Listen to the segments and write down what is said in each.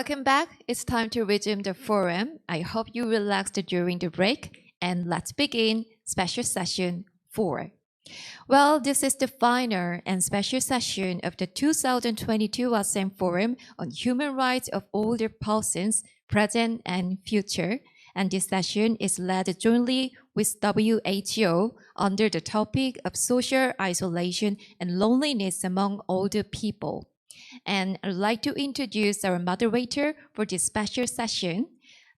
welcome back. It's time to resume the forum. I hope you relaxed during the break. And let's begin special session 4. Well, this is the final and special session of the 2022 ASEM Forum on Human Rights of Older Persons, Present and Future. And this session is led jointly with WHO under the topic of social isolation and loneliness among older people. And I'd like to introduce our moderator for this special session,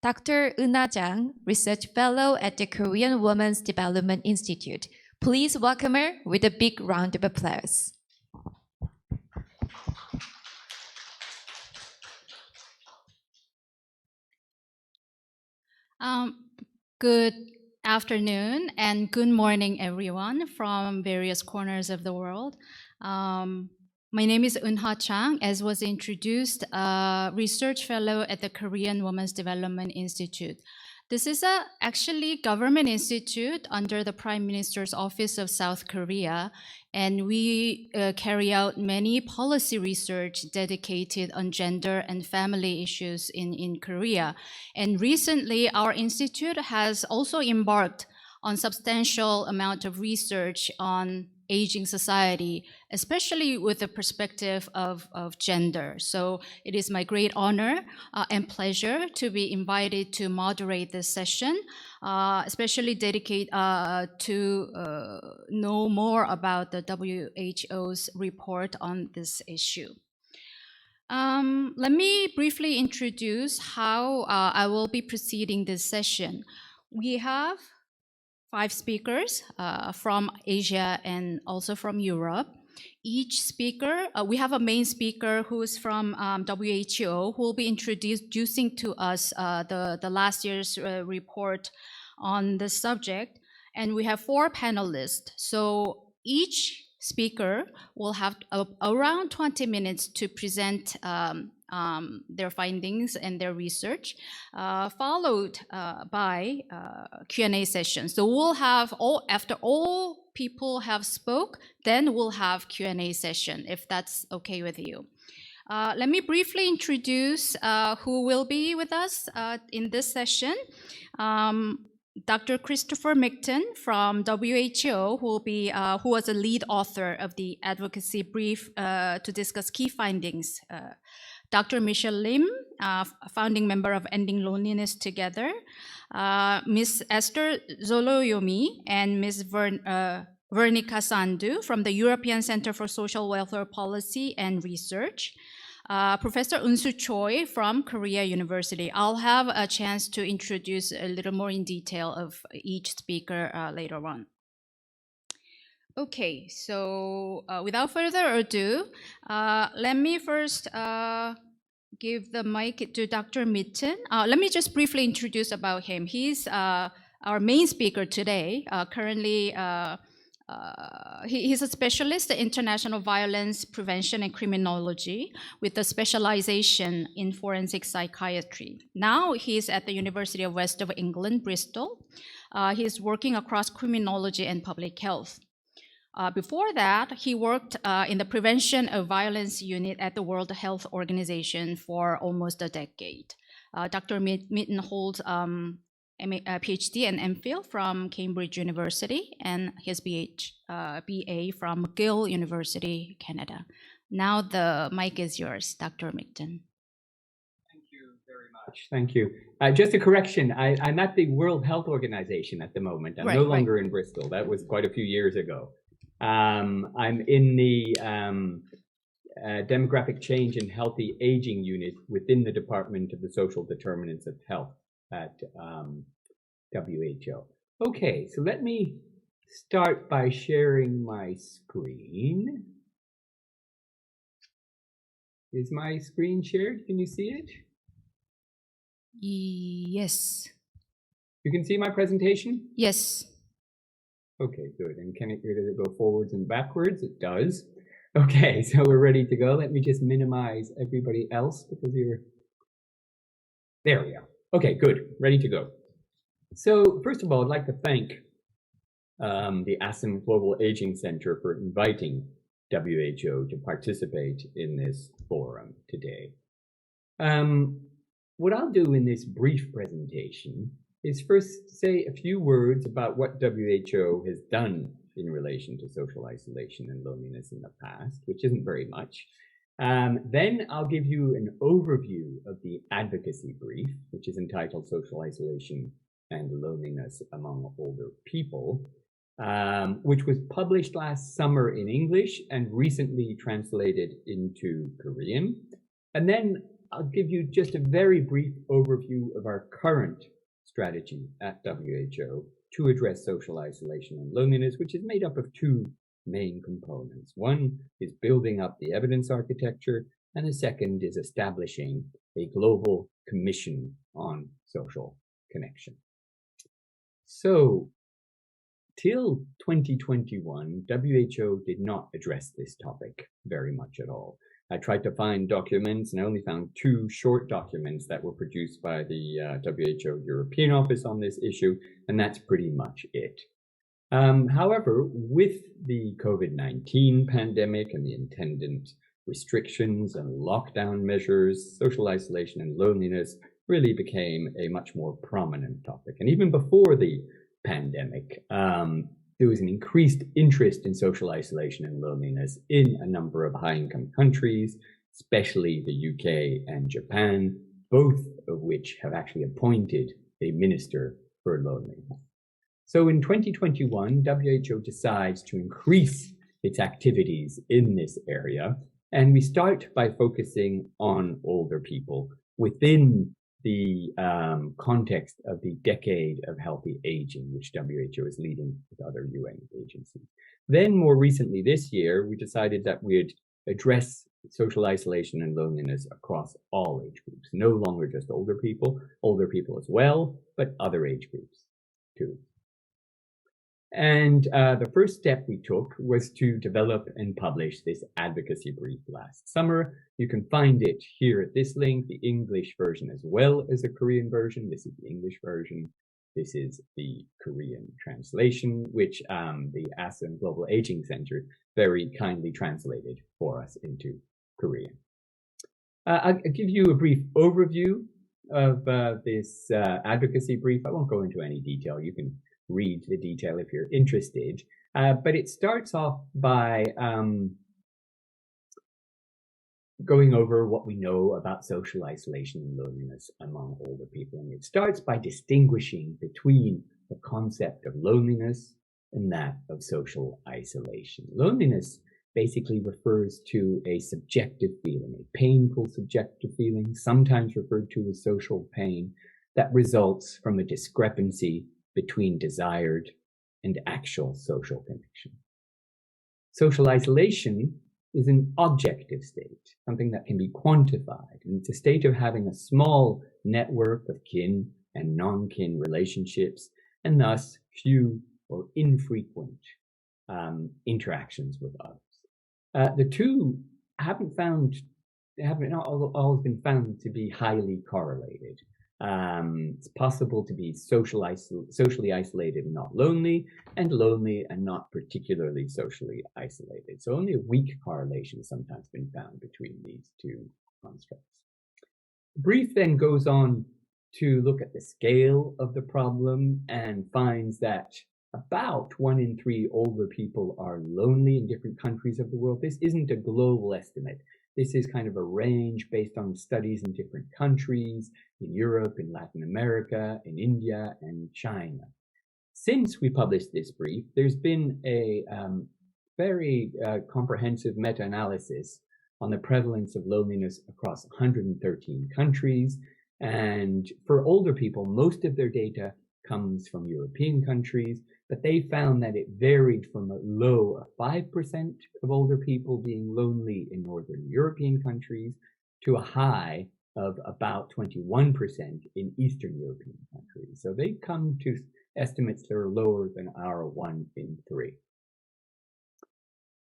Dr. Chang, Research Fellow at the Korean Women's Development Institute. Please welcome her with a big round of applause. Good afternoon and good morning, everyone from various corners of the world. My name is Chang, as was introduced, research fellow at the Korean Women's Development Institute. This is actually government institute under the Prime Minister's Office of South Korea, and we carry out many policy research dedicated on gender and family issues in Korea. And recently, our institute has also embarked on substantial amount of research on aging society, especially with the perspective of gender. So it is my great honor and pleasure to be invited to moderate this session, especially dedicate to know more about the WHO's report on this issue. Let me briefly introduce how I will be proceeding this session. We have 5 speakers from Asia and also from Europe. Each speaker, we have a main speaker who is from WHO, who will be introducing to us the last year's report on this subject. And we have 4 panelists. So each speaker will have around 20 minutes to present their findings and their research, followed by Q&A sessions. So we'll have after all people have spoke, then we'll have Q&A session, if that's okay with you. Let me briefly introduce who will be with us in this session. Dr. Christopher Mikton from WHO, who was a lead author of the advocacy brief to discuss key findings. Dr. Michelle Lim, founding member of Ending Loneliness Together, Ms. Eszter Zólyomi, and Ms. Veronika Sandu from the European Center for Social Welfare Policy and Research, Professor Unsu Choi from Korea University. I'll have a chance to introduce a little more in detail of each speaker later on. Okay, so without further ado, let me first give the mic to Dr. Mikton. Let me just briefly introduce about him. He's our main speaker today. Currently, he's a specialist in international violence prevention and criminology with a specialization in forensic psychiatry. Now he's at the University of West of England, Bristol. He's working across criminology and public health. Before that, he worked in the Prevention of Violence Unit at the World Health Organization for almost a decade. Dr. Mikton holds a PhD and MPhil from Cambridge University and his BA from McGill University, Canada. Now the mic is yours, Dr. Mikton. Thank you very much. Thank you. Just a correction, I'm at the World Health Organization at the moment. I'm no longer in Bristol. That was quite a few years ago. I'm in the Demographic Change and Healthy Aging Unit within the Department of the Social Determinants of Health at WHO. Okay, so let me start by sharing my screen. Is my screen shared? Can you see it? Yes. You can see my presentation? Yes. Okay, good. And does it go forwards and backwards? It does. Okay, so we're ready to go. Let me just minimize everybody else because there we are. Okay, good. Ready to go. So first of all, I'd like to thank the ASEM Global Aging Center for inviting WHO to participate in this forum today. What I'll do in this brief presentation is first say a few words about what WHO has done in relation to social isolation and loneliness in the past, which isn't very much. Then I'll give you an overview of the advocacy brief, which is entitled Social Isolation and Loneliness Among Older People, which was published last summer in English and recently translated into Korean. And then I'll give you just a very brief overview of our current strategy at WHO to address social isolation and loneliness, which is made up of two main components. One is building up the evidence architecture, and the second is establishing a global commission on social connection. So, till 2021, WHO did not address this topic very much at all. I tried to find documents and I only found two short documents that were produced by the WHO European office on this issue, and that's pretty much it. However, with the COVID-19 pandemic and the attendant restrictions and lockdown measures, social isolation and loneliness really became a much more prominent topic. And even before the pandemic, there was an increased interest in social isolation and loneliness in a number of high-income countries, especially the UK and Japan, both of which have actually appointed a minister for loneliness. So in 2021, WHO decides to increase its activities in this area, and we start by focusing on older people within the context of the Decade of Healthy Aging, which WHO is leading with other UN agencies. Then more recently this year, we decided that we'd address social isolation and loneliness across all age groups, no longer just older people as well, but other age groups too. And the first step we took was to develop and publish this advocacy brief last summer. You can find it here at this link, the English version as well as the Korean version. This is the English version. This is the Korean translation, which the ASEM Global Aging Center very kindly translated for us into Korean. I'll give you a brief overview of this advocacy brief. I won't go into any detail. You can read the detail if you're interested, but it starts off by going over what we know about social isolation and loneliness among older people. And it starts by distinguishing between the concept of loneliness and that of social isolation. Loneliness basically refers to a subjective feeling, a painful subjective feeling, sometimes referred to as social pain, that results from a discrepancy between desired and actual social connection. Social isolation is an objective state, something that can be quantified, and it's a state of having a small network of kin and non-kin relationships, and thus few or infrequent interactions with others. The two haven't always been found to be highly correlated. It's possible to be socially isolated and not lonely, and lonely and not particularly socially isolated. So only a weak correlation has sometimes been found between these two constructs. The brief then goes on to look at the scale of the problem and finds that about 1 in 3 older people are lonely in different countries of the world. This isn't a global estimate. This is kind of a range based on studies in different countries, in Europe, in Latin America, in India, and China. Since we published this brief, there's been a very comprehensive meta-analysis on the prevalence of loneliness across 113 countries. And for older people, most of their data comes from European countries, but they found that it varied from a low of 5% of older people being lonely in Northern European countries to a high of about 21% in Eastern European countries. So they come to estimates that are lower than our 1 in 3.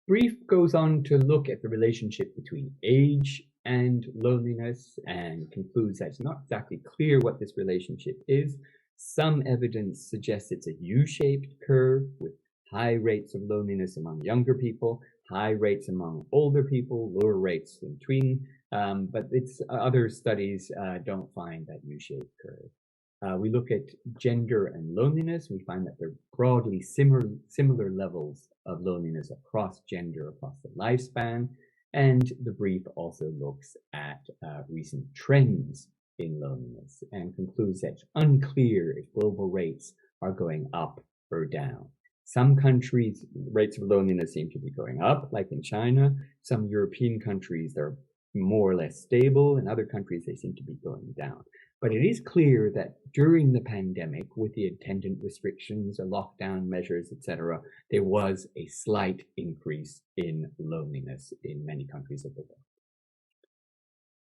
Brief goes on to look at the relationship between age and loneliness and concludes that it's not exactly clear what this relationship is. Some evidence suggests it's a U-shaped curve with high rates of loneliness among younger people, high rates among older people, lower rates in between. but other studies don't find that U-shaped curve. We look at gender and loneliness. We find that they're broadly similar levels of loneliness across gender, across the lifespan. And the brief also looks at recent trends in loneliness and concludes that it's unclear if global rates are going up or down. Some countries, rates of loneliness seem to be going up, like in China. Some European countries are more or less stable. In other countries, they seem to be going down. But it is clear that during the pandemic, with the attendant restrictions, the lockdown measures, etc., there was a slight increase in loneliness in many countries of the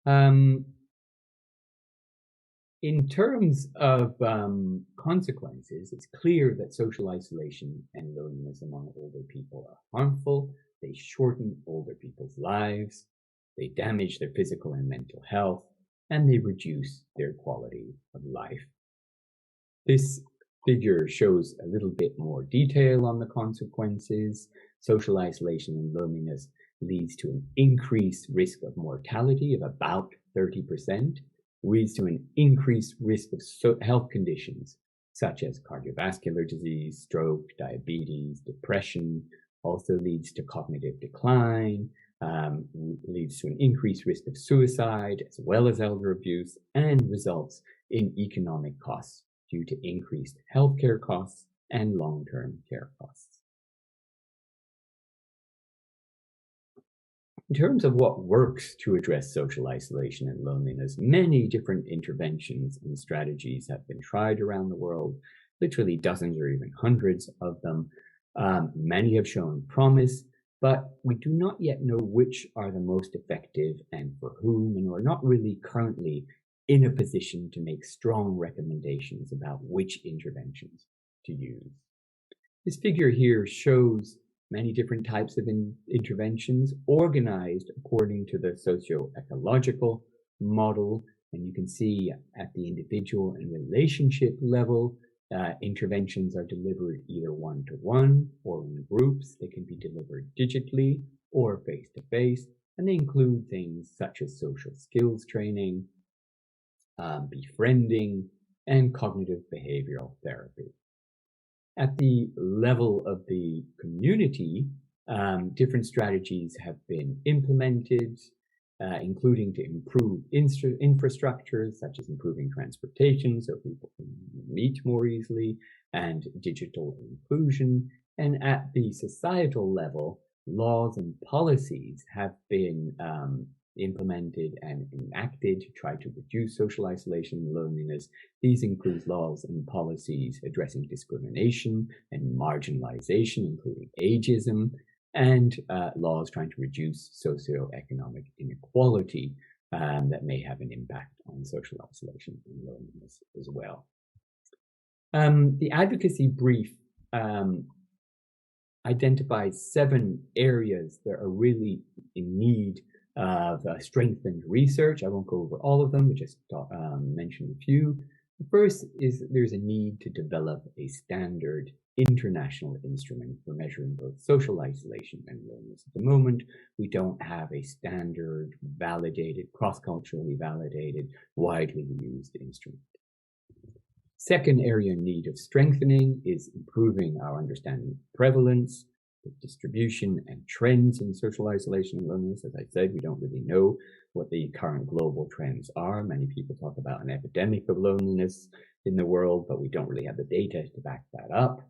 world. In terms of consequences, it's clear that social isolation and loneliness among older people are harmful. They shorten older people's lives. They damage their physical and mental health, and they reduce their quality of life. This figure shows a little bit more detail on the consequences. Social isolation and loneliness leads to an increased risk of mortality of about 30%, leads to an increased risk of health conditions such as cardiovascular disease, stroke, diabetes, depression, also leads to cognitive decline, leads to an increased risk of suicide as well as elder abuse, and results in economic costs due to increased healthcare costs and long-term care costs. In terms of what works to address social isolation and loneliness, many different interventions and strategies have been tried around the world, literally dozens or even hundreds of them. Many have shown promise, but we do not yet know which are the most effective and for whom, and we're not really currently in a position to make strong recommendations about which interventions to use. This figure here shows many different types of interventions organized according to the socio-ecological model. And you can see at the individual and relationship level, interventions are delivered either one-to-one or in groups. They can be delivered digitally or face-to-face, and they include things such as social skills training, befriending, and cognitive behavioral therapy. At the level of the community, different strategies have been implemented, including to improve infrastructures such as improving transportation so people can meet more easily, and digital inclusion. And at the societal level, laws and policies have been implemented and enacted to try to reduce social isolation and loneliness. These include laws and policies addressing discrimination and marginalization, including ageism, and laws trying to reduce socioeconomic inequality that may have an impact on social isolation and loneliness as well. The advocacy brief identifies 7 areas that are really in need of strengthened research. I won't go over all of them, we just mention a few. The first is there's a need to develop a standard international instrument for measuring both social isolation and loneliness. At the moment, we don't have a standard, validated, cross-culturally validated, widely used instrument. Second area in need of strengthening is improving our understanding of prevalence, the distribution and trends in social isolation and loneliness. As I said, we don't really know what the current global trends are. Many people talk about an epidemic of loneliness in the world, but we don't really have the data to back that up.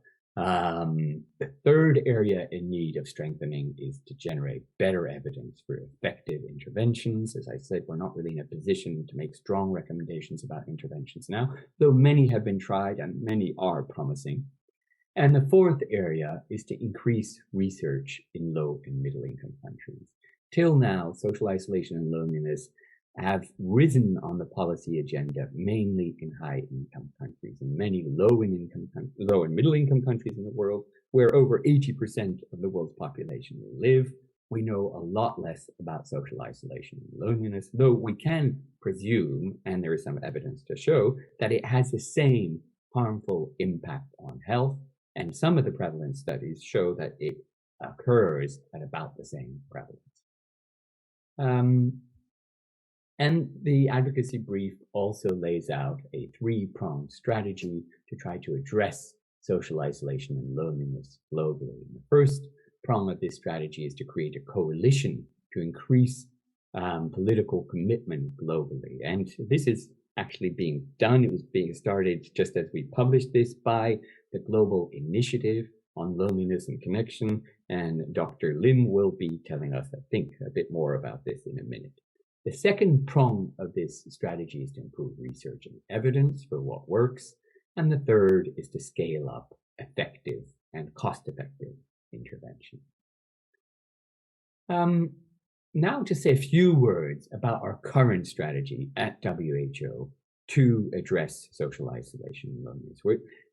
The third area in need of strengthening is to generate better evidence for effective interventions. As I said, we're not really in a position to make strong recommendations about interventions now, though many have been tried and many are promising. And the fourth area is to increase research in low and middle income countries. Till now, social isolation and loneliness have risen on the policy agenda mainly in high income countries. In many low and middle income countries in the world, where over 80% of the world's population live, we know a lot less about social isolation and loneliness, though we can presume, and there is some evidence to show, that it has the same harmful impact on health. And some of the prevalence studies show that it occurs at about the same prevalence. And the advocacy brief also lays out a three-pronged strategy to try to address social isolation and loneliness globally. And the first prong of this strategy is to create a coalition to increase political commitment globally. And this is actually being done. It was being started just as we published this by the Global Initiative on Loneliness and Connection. And Dr. Lim will be telling us, I think, a bit more about this in a minute. The second prong of this strategy is to improve research and evidence for what works. And the third is to scale up effective and cost-effective intervention. Now to say a few words about our current strategy at WHO to address social isolation and loneliness.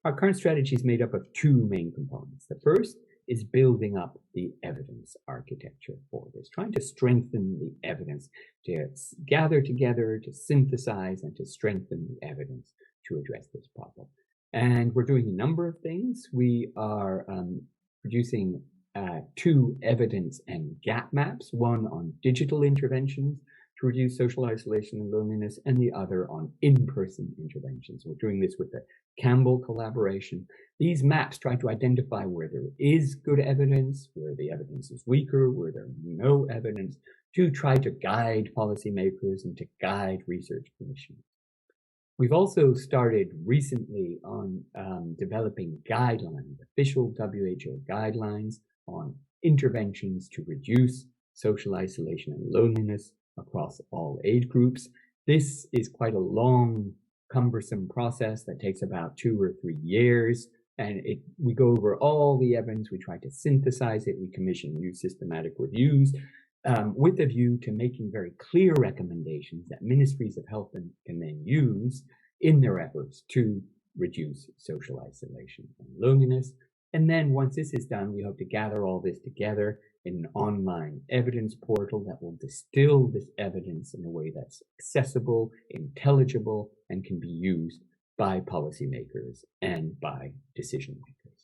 Our current strategy is made up of two main components. The first is building up the evidence architecture for this, trying to strengthen the evidence, to gather together, to synthesize, and to strengthen the evidence to address this problem. And we're doing a number of things. We are producing two evidence and gap maps, one on digital interventions to reduce social isolation and loneliness, and the other on in-person interventions. We're doing this with the Campbell collaboration. These maps try to identify where there is good evidence, where the evidence is weaker, where there's no evidence, to try to guide policymakers and to guide research commissions. We've also started recently on developing guidelines, official WHO guidelines on interventions to reduce social isolation and loneliness across all age groups. This is quite a long, cumbersome process that takes about 2 or 3 years. And we go over all the evidence, we try to synthesize it, we commission new systematic reviews with a view to making very clear recommendations that ministries of health can then use in their efforts to reduce social isolation and loneliness. And then once this is done, we hope to gather all this together in an online evidence portal that will distill this evidence in a way that's accessible, intelligible, and can be used by policymakers and by decision makers.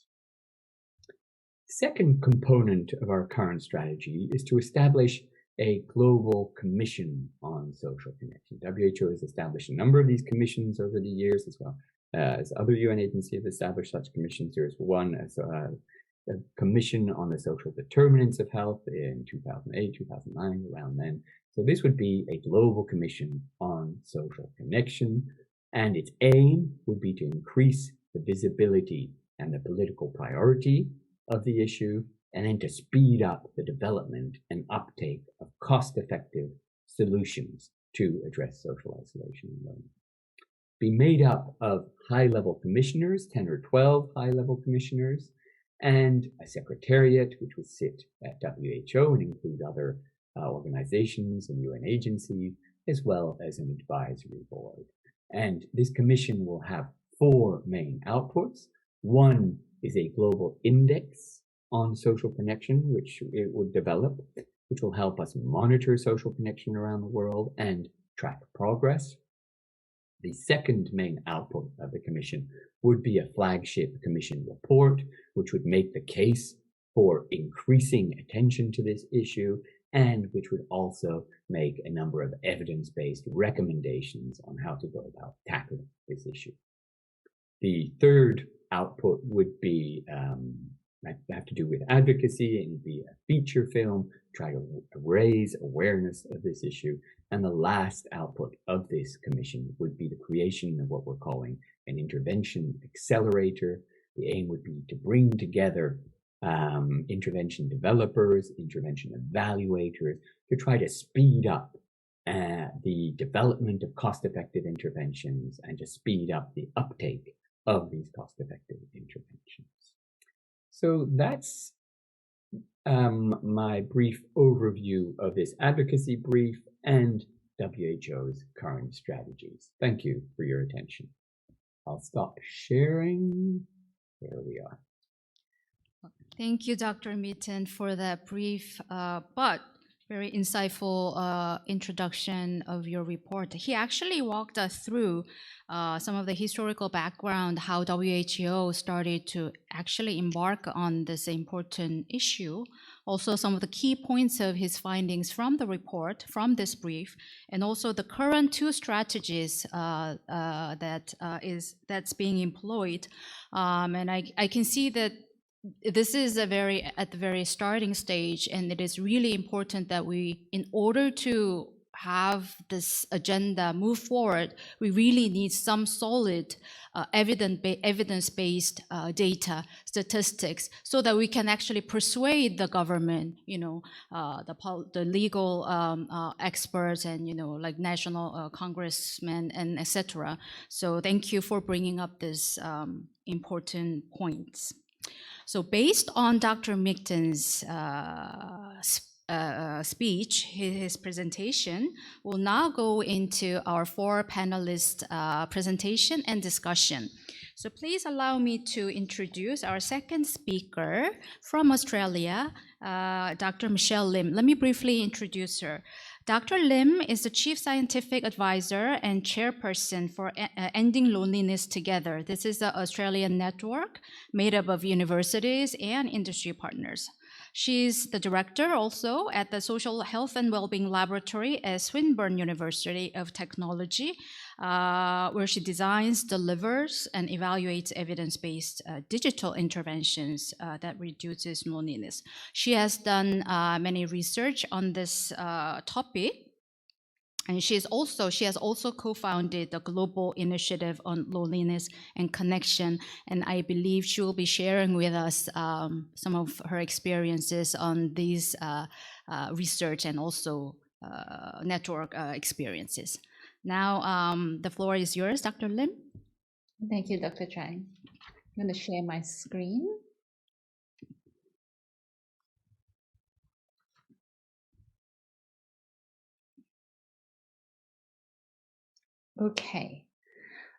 Second component of our current strategy is to establish a global commission on social connection. WHO has established a number of these commissions over the years, as well as other UN agencies have established such commissions. There's one as a commission on the social determinants of health in 2008, 2009, around then. So this would be a global commission on social connection, and its aim would be to increase the visibility and the political priority of the issue, and then to speed up the development and uptake of cost-effective solutions to address social isolation and loneliness. Be made up of high-level commissioners, 10 or 12 high-level commissioners, and a secretariat, which would sit at WHO and include other organizations and UN agencies, as well as an advisory board. And this commission will have 4 main outputs. One is a global index on social connection, which it would develop, which will help us monitor social connection around the world and track progress. The second main output of the commission would be a flagship commission report, which would make the case for increasing attention to this issue, and which would also make a number of evidence-based recommendations on how to go about tackling this issue. The third output would be have to do with advocacy, and be a feature film, try to raise awareness of this issue. And the last output of this commission would be the creation of what we're calling an intervention accelerator. The aim would be to bring together intervention developers, intervention evaluators, to try to speed up the development of cost-effective interventions and to speed up the uptake of these cost-effective interventions. So that's my brief overview of this advocacy brief and WHO's current strategies. Thank you for your attention. I'll stop sharing. There we are. Thank you, Dr. Mikton, for that brief but very insightful introduction of your report. He actually walked us through some of the historical background, how WHO started to actually embark on this important issue. Also, some of the key points of his findings from the report, from this brief, and also the current two strategies that's being employed. And I can see that this is at the very starting stage, and it is really important that we, in order to have this agenda move forward, we really need some solid evidence-based data, statistics, so that we can actually persuade the government, the legal experts, and like national congressmen and etc. So thank you for bringing up this important points. So based on Dr. Mikton's speech, his presentation, we'll now go into our four panelists' presentation and discussion. So please allow me to introduce our second speaker from Australia, Dr. Michelle Lim. Let me briefly introduce her. Dr. Lim is the Chief Scientific Advisor and Chairperson for Ending Loneliness Together. This is an Australian network made up of universities and industry partners. She's the director also at the Social Health and Wellbeing Laboratory at Swinburne University of Technology, where she designs, delivers, and evaluates evidence-based digital interventions that reduces loneliness. She has done many research on this topic. And she has also co-founded the Global Initiative on Loneliness and Connection, and I believe she will be sharing with us some of her experiences on these research and also network experiences. Now, the floor is yours, Dr. Lim. Thank you, Dr. Chang. I'm going to share my screen. Okay.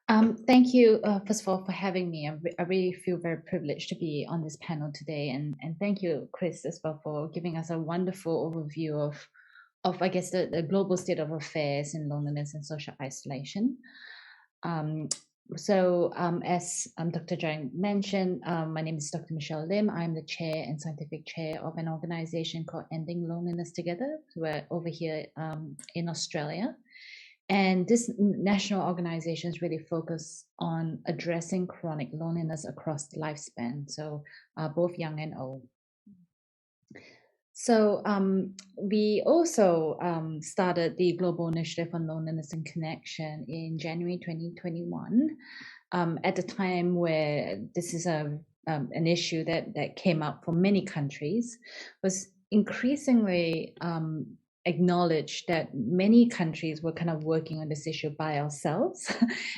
Thank you, first of all, for having me. I really feel very privileged to be on this panel today. And thank you, Chris, as well, for giving us a wonderful overview of I guess, the global state of affairs in loneliness and social isolation. As Dr. Chang mentioned, my name is Dr. Michelle Lim. I'm the chair and scientific chair of an organization called Ending Loneliness Together. We're over here in Australia. And this national organization is really focused on addressing chronic loneliness across the lifespan, so both young and old. So we also started the Global Initiative on Loneliness and Connection in January 2021, at the time where this is an issue that came up for many countries, was increasingly acknowledged that many countries were kind of working on this issue by ourselves.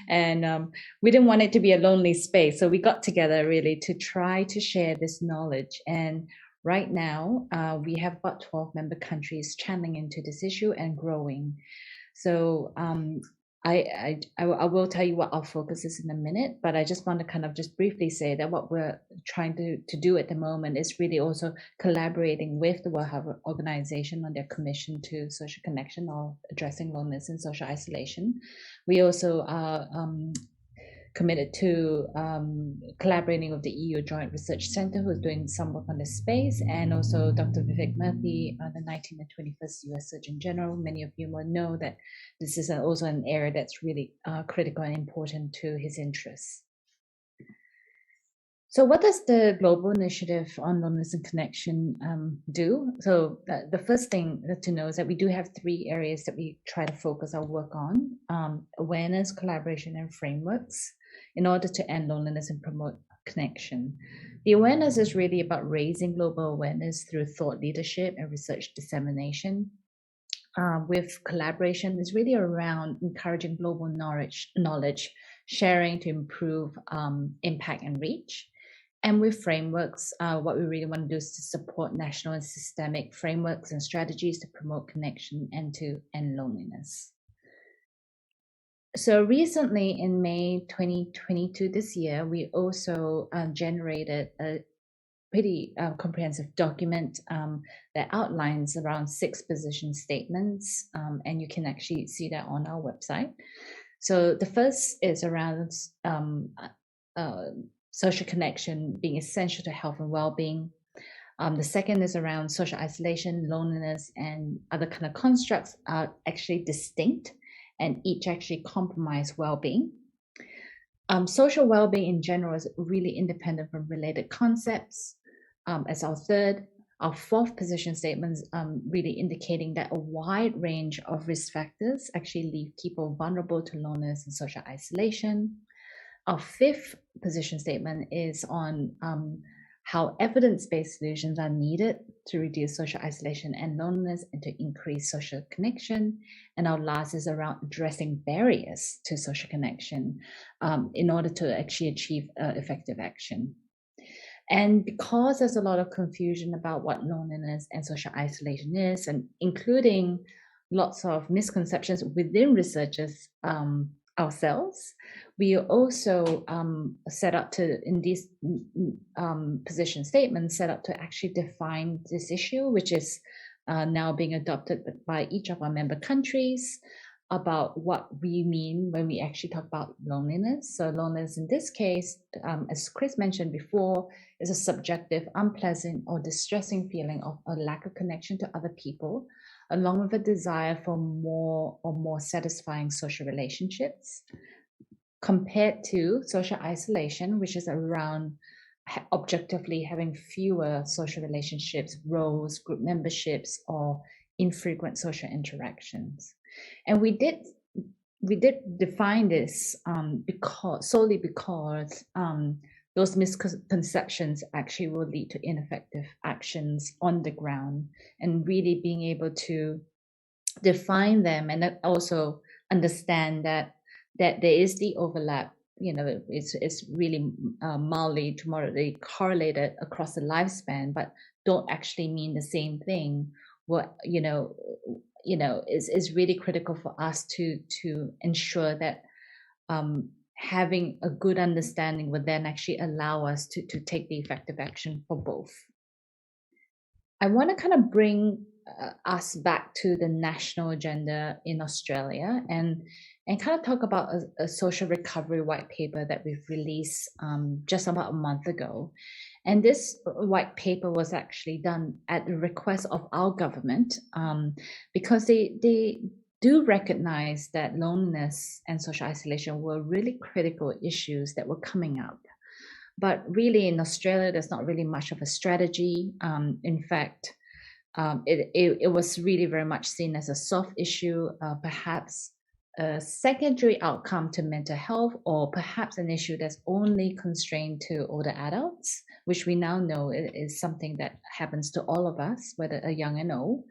And we didn't want it to be a lonely space. So we got together really to try to share this knowledge. And right now, we have about 12 member countries channeling into this issue and growing. So I will tell you what our focus is in a minute, but I just want to kind of just briefly say that what we're trying to do at the moment is really also collaborating with the World Health Organization on their commission to social connection or addressing loneliness and social isolation. We also are committed to collaborating with the EU Joint Research Center, who's doing some work on this space, and also Dr. Vivek Murthy, the 19th and 21st US Surgeon General. Many of you will know that this is also an area that's really critical and important to his interests. So what does the Global Initiative on Loneliness and Connection do? So the first thing to know is that we do have 3 areas that we try to focus our work on: awareness, collaboration, and frameworks, in order to end loneliness and promote connection. The awareness is really about raising global awareness through thought leadership and research dissemination. With collaboration, it's really around encouraging global knowledge sharing to improve impact and reach. And with frameworks, what we really want to do is to support national and systemic frameworks and strategies to promote connection and to end loneliness. So recently, in May 2022, this year, we also generated a pretty comprehensive document that outlines around 6 position statements, and you can actually see that on our website. So the first is around social connection being essential to health and well-being. The second is around social isolation, loneliness, and other kind of constructs are actually distinct and each actually compromise well-being. Social well-being in general is really independent from related concepts. As our third, our fourth position statement is really indicating that a wide range of risk factors actually leave people vulnerable to loneliness and social isolation. Our fifth position statement is on how evidence-based solutions are needed to reduce social isolation and loneliness and to increase social connection. And our last is around addressing barriers to social connection in order to actually achieve effective action. And because there's a lot of confusion about what loneliness and social isolation is, and including lots of misconceptions within researchers ourselves, we also set up to, in these position statements, set up to actually define this issue, which is now being adopted by each of our member countries, about what we mean when we actually talk about loneliness. So loneliness in this case, as Chris mentioned before, is a subjective, unpleasant, or distressing feeling of a lack of connection to other people, along with a desire for more or more satisfying social relationships, compared to social isolation, which is around objectively having fewer social relationships, roles, group memberships, or infrequent social interactions. And we did define this solely because those misconceptions actually will lead to ineffective actions on the ground, and really being able to define them and also understand that there is the overlap. You know, it's really mildly to moderately correlated across the lifespan, but don't actually mean the same thing. What is really critical for us to ensure that having a good understanding would then actually allow us to take the effective action for both. I want to kind of bring us back to the national agenda in Australia and kind of talk about a social recovery white paper that we've released just about a month ago. And this white paper was actually done at the request of our government because they do recognize that loneliness and social isolation were really critical issues that were coming up. But really in Australia, there's not really much of a strategy. In fact, it was really very much seen as a soft issue, perhaps a secondary outcome to mental health, or perhaps an issue that's only constrained to older adults, which we now know is something that happens to all of us, whether young and old.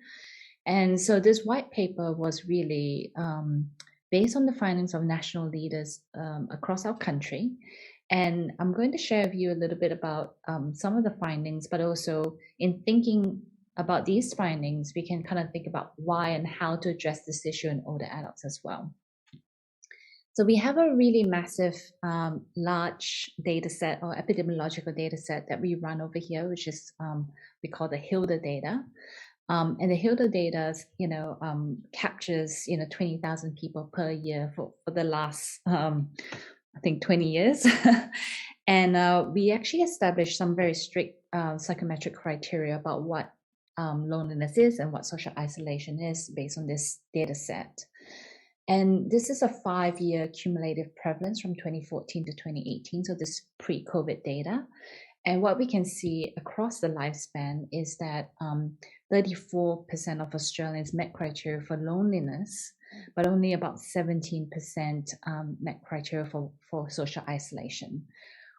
And so this white paper was really based on the findings of national leaders across our country. And I'm going to share with you a little bit about some of the findings, but also in thinking about these findings, we can kind of think about why and how to address this issue in older adults as well. So we have a really massive, large data set or epidemiological data set that we run over here, which is we call the HILDA data. And the HILDA data, captures 20,000 people per year for the last I think 20 years. And we actually established some very strict psychometric criteria about what loneliness is and what social isolation is based on this data set. And this is a 5-year cumulative prevalence from 2014 to 2018. So this pre-COVID data. And what we can see across the lifespan is that 34% of Australians met criteria for loneliness, but only about 17% met criteria for social isolation.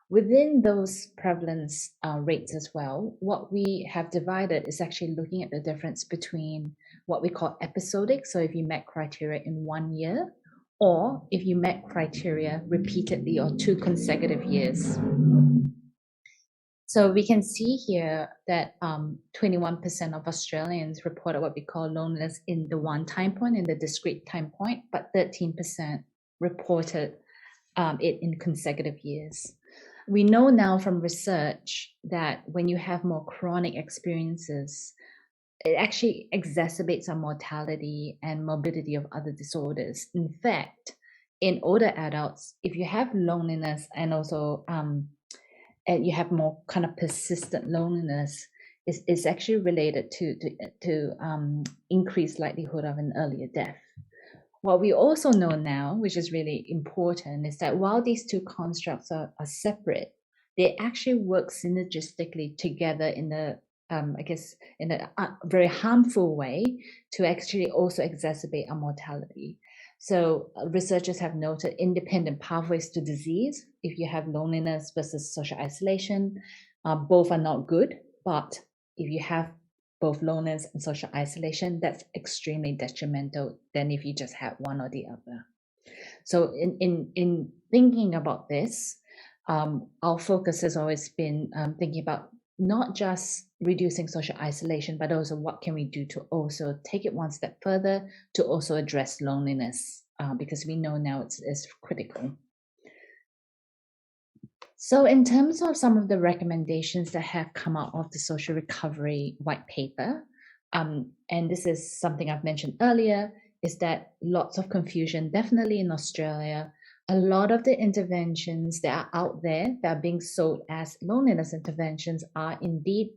Within those prevalence rates as well, what we have divided is actually looking at the difference between what we call episodic, so if you met criteria in 1 year, or if you met criteria repeatedly or 2 consecutive years. So we can see here that 21% of Australians reported what we call loneliness in the one time point, in the discrete time point, but 13% reported it in consecutive years. we know now from research that when you have more chronic experiences, it actually exacerbates our mortality and morbidity of other disorders. In fact, in older adults, if you have loneliness and also and you have more kind of persistent loneliness, is actually related to increased likelihood of an earlier death. What we also know now, which is really important, is that while these two constructs are separate, they actually work synergistically together in the in a very harmful way to actually also exacerbate our mortality. So researchers have noted independent pathways to disease. If you have loneliness versus social isolation, both are not good, but if you have both loneliness and social isolation, that's extremely detrimental than if you just had one or the other. So in thinking about this, our focus has always been thinking about not just reducing social isolation, but also what can we do to also take it one step further to also address loneliness, because we know now it's critical. So in terms of some of the recommendations that have come out of the social recovery white paper, and this is something I've mentioned earlier, is that lots of confusion, definitely in Australia. A lot of the interventions that are out there that are being sold as loneliness interventions are indeed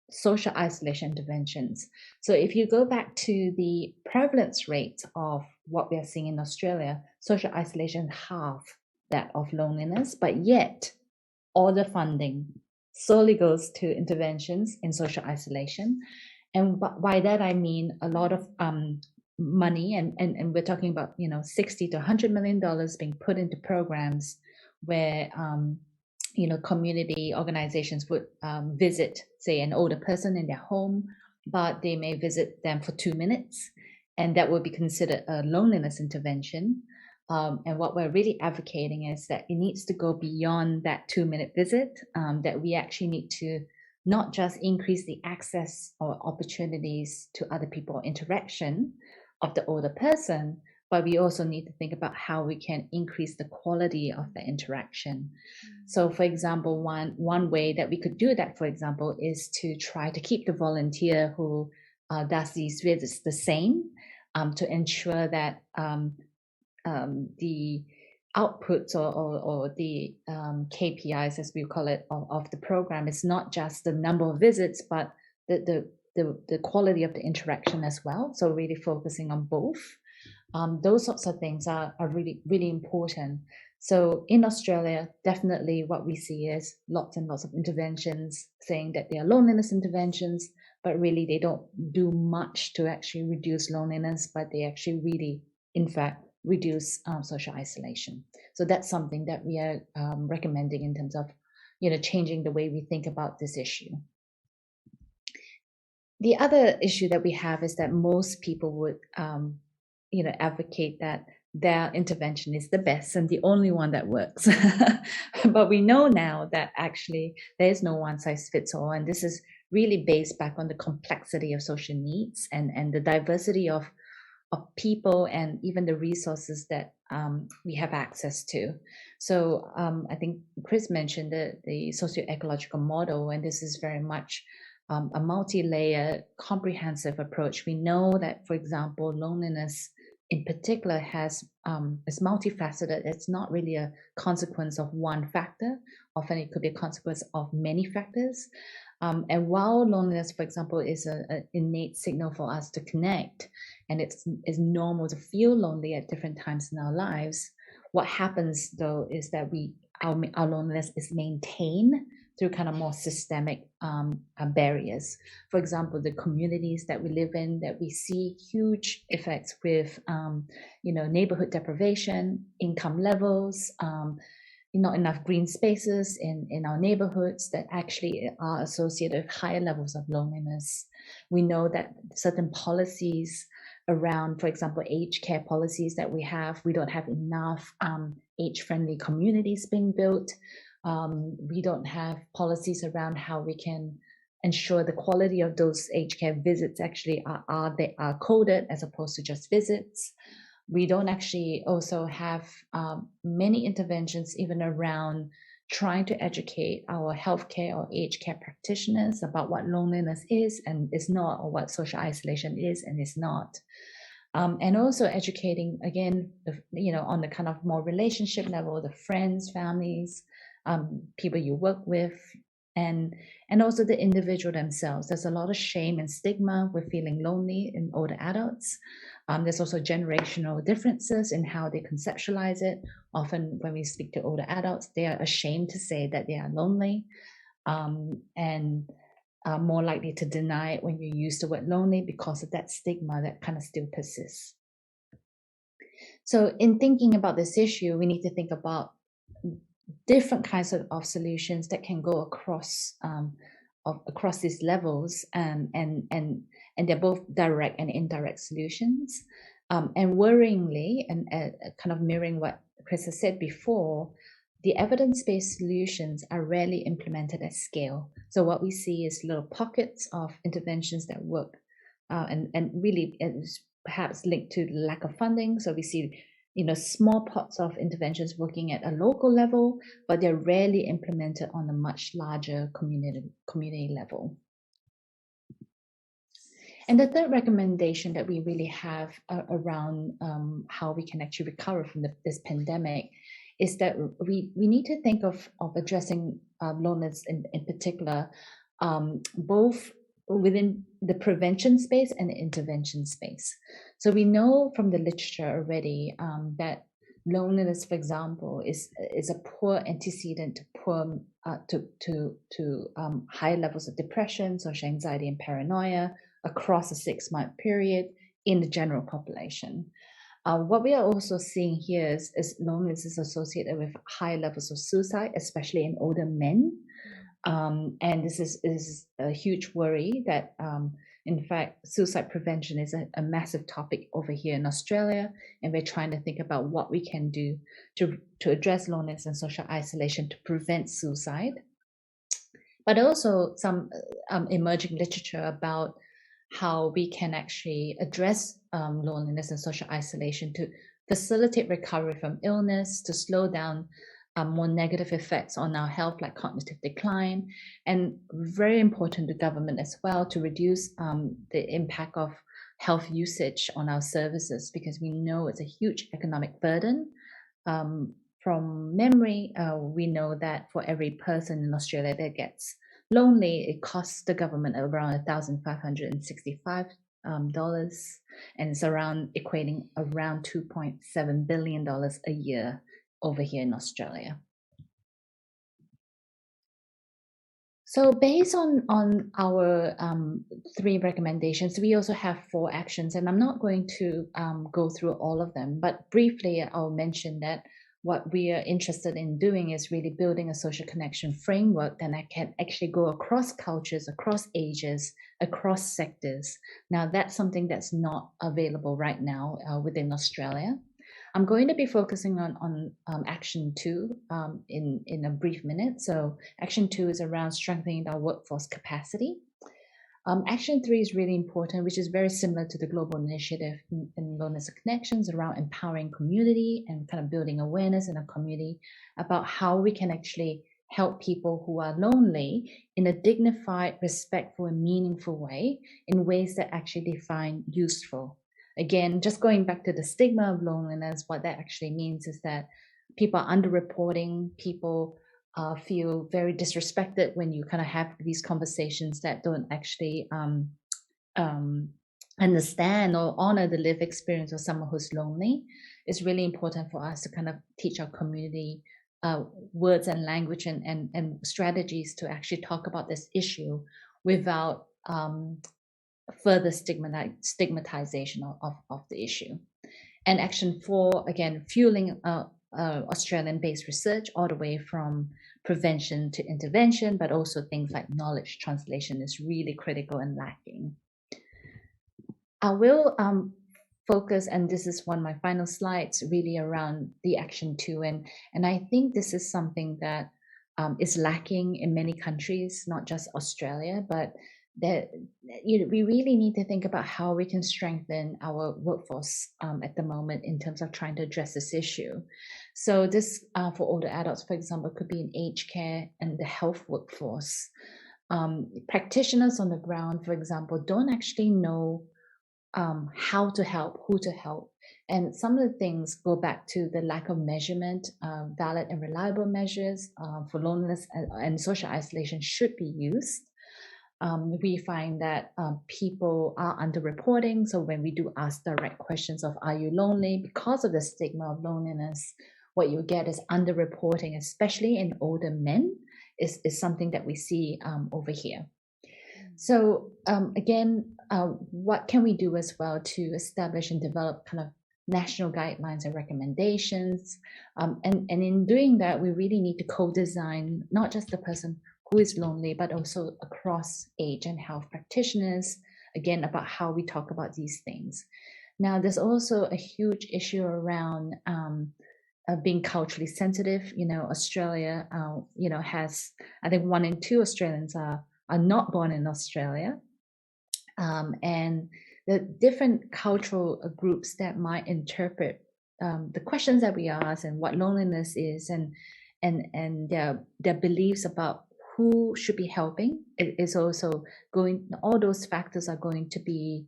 social isolation interventions. So if you go back to the prevalence rate of what we are seeing in Australia, social isolation half that of loneliness, but yet all the funding solely goes to interventions in social isolation. And by that, I mean a lot of money, and we're talking about, $60 to $100 million being put into programs where, community organizations would visit, say, an older person in their home, but they may visit them for 2 minutes, and that would be considered a loneliness intervention. And what we're really advocating is that it needs to go beyond that 2-minute visit, that we actually need to not just increase the access or opportunities to other people, interaction of the older person, but we also need to think about how we can increase the quality of the interaction. So, for example, one way that we could do that, for example, is to try to keep the volunteer who does these visits the same, to ensure that the outputs or the KPIs, as we call it, of the program is not just the number of visits, but the quality of the interaction as well. So really focusing on both. Those sorts of things are really, really important. So in Australia, definitely what we see is lots and lots of interventions saying that they are loneliness interventions, but really they don't do much to actually reduce loneliness, but they actually really, in fact, reduce social isolation. So that's something that we are recommending in terms of, changing the way we think about this issue. The other issue that we have is that most people would, advocate that their intervention is the best and the only one that works. But we know now that actually there is no one size fits all, and this is really based back on the complexity of social needs and the diversity of people and even the resources that we have access to. So I think Chris mentioned the socio-ecological model, and this is very much a multi-layer, comprehensive approach. We know that, for example, loneliness in particular is multifaceted. It's not really a consequence of one factor. Often it could be a consequence of many factors. And while loneliness, for example, is an innate signal for us to connect, and it's normal to feel lonely at different times in our lives, what happens though is that our loneliness is maintained through kind of more systemic barriers. For example, the communities that we live in, that we see huge effects with, neighborhood deprivation, income levels, not enough green spaces in our neighborhoods that actually are associated with higher levels of loneliness. We know that certain policies around, for example, aged care policies that we don't have enough age-friendly communities being built. We don't have policies around how we can ensure the quality of those aged care visits actually are coded as opposed to just visits. We don't actually also have many interventions even around trying to educate our healthcare or aged care practitioners about what loneliness is and is not, or what social isolation is and is not. And also educating, again, on the kind of more relationship level, the friends, families, people you work with, and also the individual themselves. There's a lot of shame and stigma with feeling lonely in older adults. There's also generational differences in how they conceptualize it. Often when we speak to older adults, they are ashamed to say that they are lonely, and are more likely to deny it when you use the word lonely because of that stigma that kind of still persists. So in thinking about this issue, we need to think about different kinds of solutions that can go across these levels, and they're both direct and indirect solutions. And worryingly, and kind of mirroring what Chris has said before, the evidence-based solutions are rarely implemented at scale. So what we see is little pockets of interventions that work, and really it's perhaps linked to the lack of funding. So we see, small pots of interventions working at a local level, but they're rarely implemented on a much larger community level. And the third recommendation that we really have around how we can actually recover from this pandemic is that we need to think of addressing loneliness in particular, both within the prevention space and the intervention space. So we know from the literature already that loneliness, for example, is a poor antecedent to high levels of depression, social anxiety, and paranoia across a 6-month period in the general population. What we are also seeing here is loneliness is associated with high levels of suicide, especially in older men. And this is a huge worry that, in fact, suicide prevention is a massive topic over here in Australia. And we're trying to think about what we can do to address loneliness and social isolation to prevent suicide. But also some emerging literature about how we can actually address loneliness and social isolation to facilitate recovery from illness, to slow down more negative effects on our health, like cognitive decline, and very important to government as well, to reduce the impact of health usage on our services, because we know it's a huge economic burden. From memory, we know that for every person in Australia that gets lonely, it costs the government around $1,565, and it's equating around $2.7 billion a year over here in Australia. So based on our 3 recommendations, we also have 4 actions, and I'm not going to go through all of them, but briefly I'll mention that what we are interested in doing is really building a social connection framework that can actually go across cultures, across ages, across sectors. Now, that's something that's not available right now within Australia. I'm going to be focusing on Action 2 in a brief minute. So Action 2 is around strengthening our workforce capacity. Action 3 is really important, which is very similar to the global initiative in Loneliness and Connections, around empowering community and kind of building awareness in a community about how we can actually help people who are lonely in a dignified, respectful, and meaningful way, in ways that actually they find useful. Again, just going back to the stigma of loneliness, what that actually means is that people are underreporting, people feel very disrespected when you kind of have these conversations that don't actually understand or honor the lived experience of someone who's lonely. It's really important for us to kind of teach our community words and language and strategies to actually talk about this issue without further stigmatization of the issue. And Action 4, again, fueling Australian-based research all the way from prevention to intervention, but also things like knowledge translation is really critical and lacking. I will focus, and this is one of my final slides, really around the Action 2, and I think this is something that is lacking in many countries, not just Australia, but that we really need to think about how we can strengthen our workforce at the moment in terms of trying to address this issue. So this, for older adults, for example, could be in aged care and the health workforce. Practitioners on the ground, for example, don't actually know how to help, who to help. And some of the things go back to the lack of measurement. Valid and reliable measures for loneliness and social isolation should be used. We find that people are underreporting. So when we do ask direct questions of, are you lonely? Because of the stigma of loneliness, what you get is underreporting, especially in older men, is something that we see over here. So again, what can we do as well to establish and develop kind of national guidelines and recommendations? And in doing that, we really need to co-design not just the person who is lonely, but also across age and health practitioners, again, about how we talk about these things. Now, there's also a huge issue around being culturally sensitive. You know, Australia, has, I think 1 in 2 Australians are not born in Australia. And the different cultural groups that might interpret the questions that we ask and what loneliness is and their beliefs about who should be helping is also going, all those factors are going to be,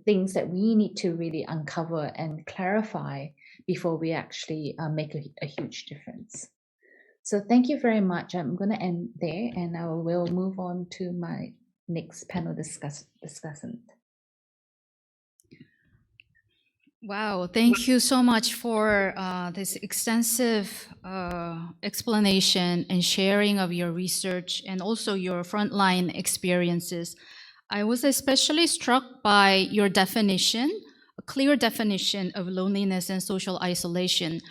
things that we need to really uncover and clarify before we actually make a huge difference. So thank you very much. I'm going to end there and I will move on to my next panel discussant. Wow, thank you so much for this extensive explanation and sharing of your research and also your frontline experiences. I was especially struck by your definition, a clear definition of loneliness and social isolation.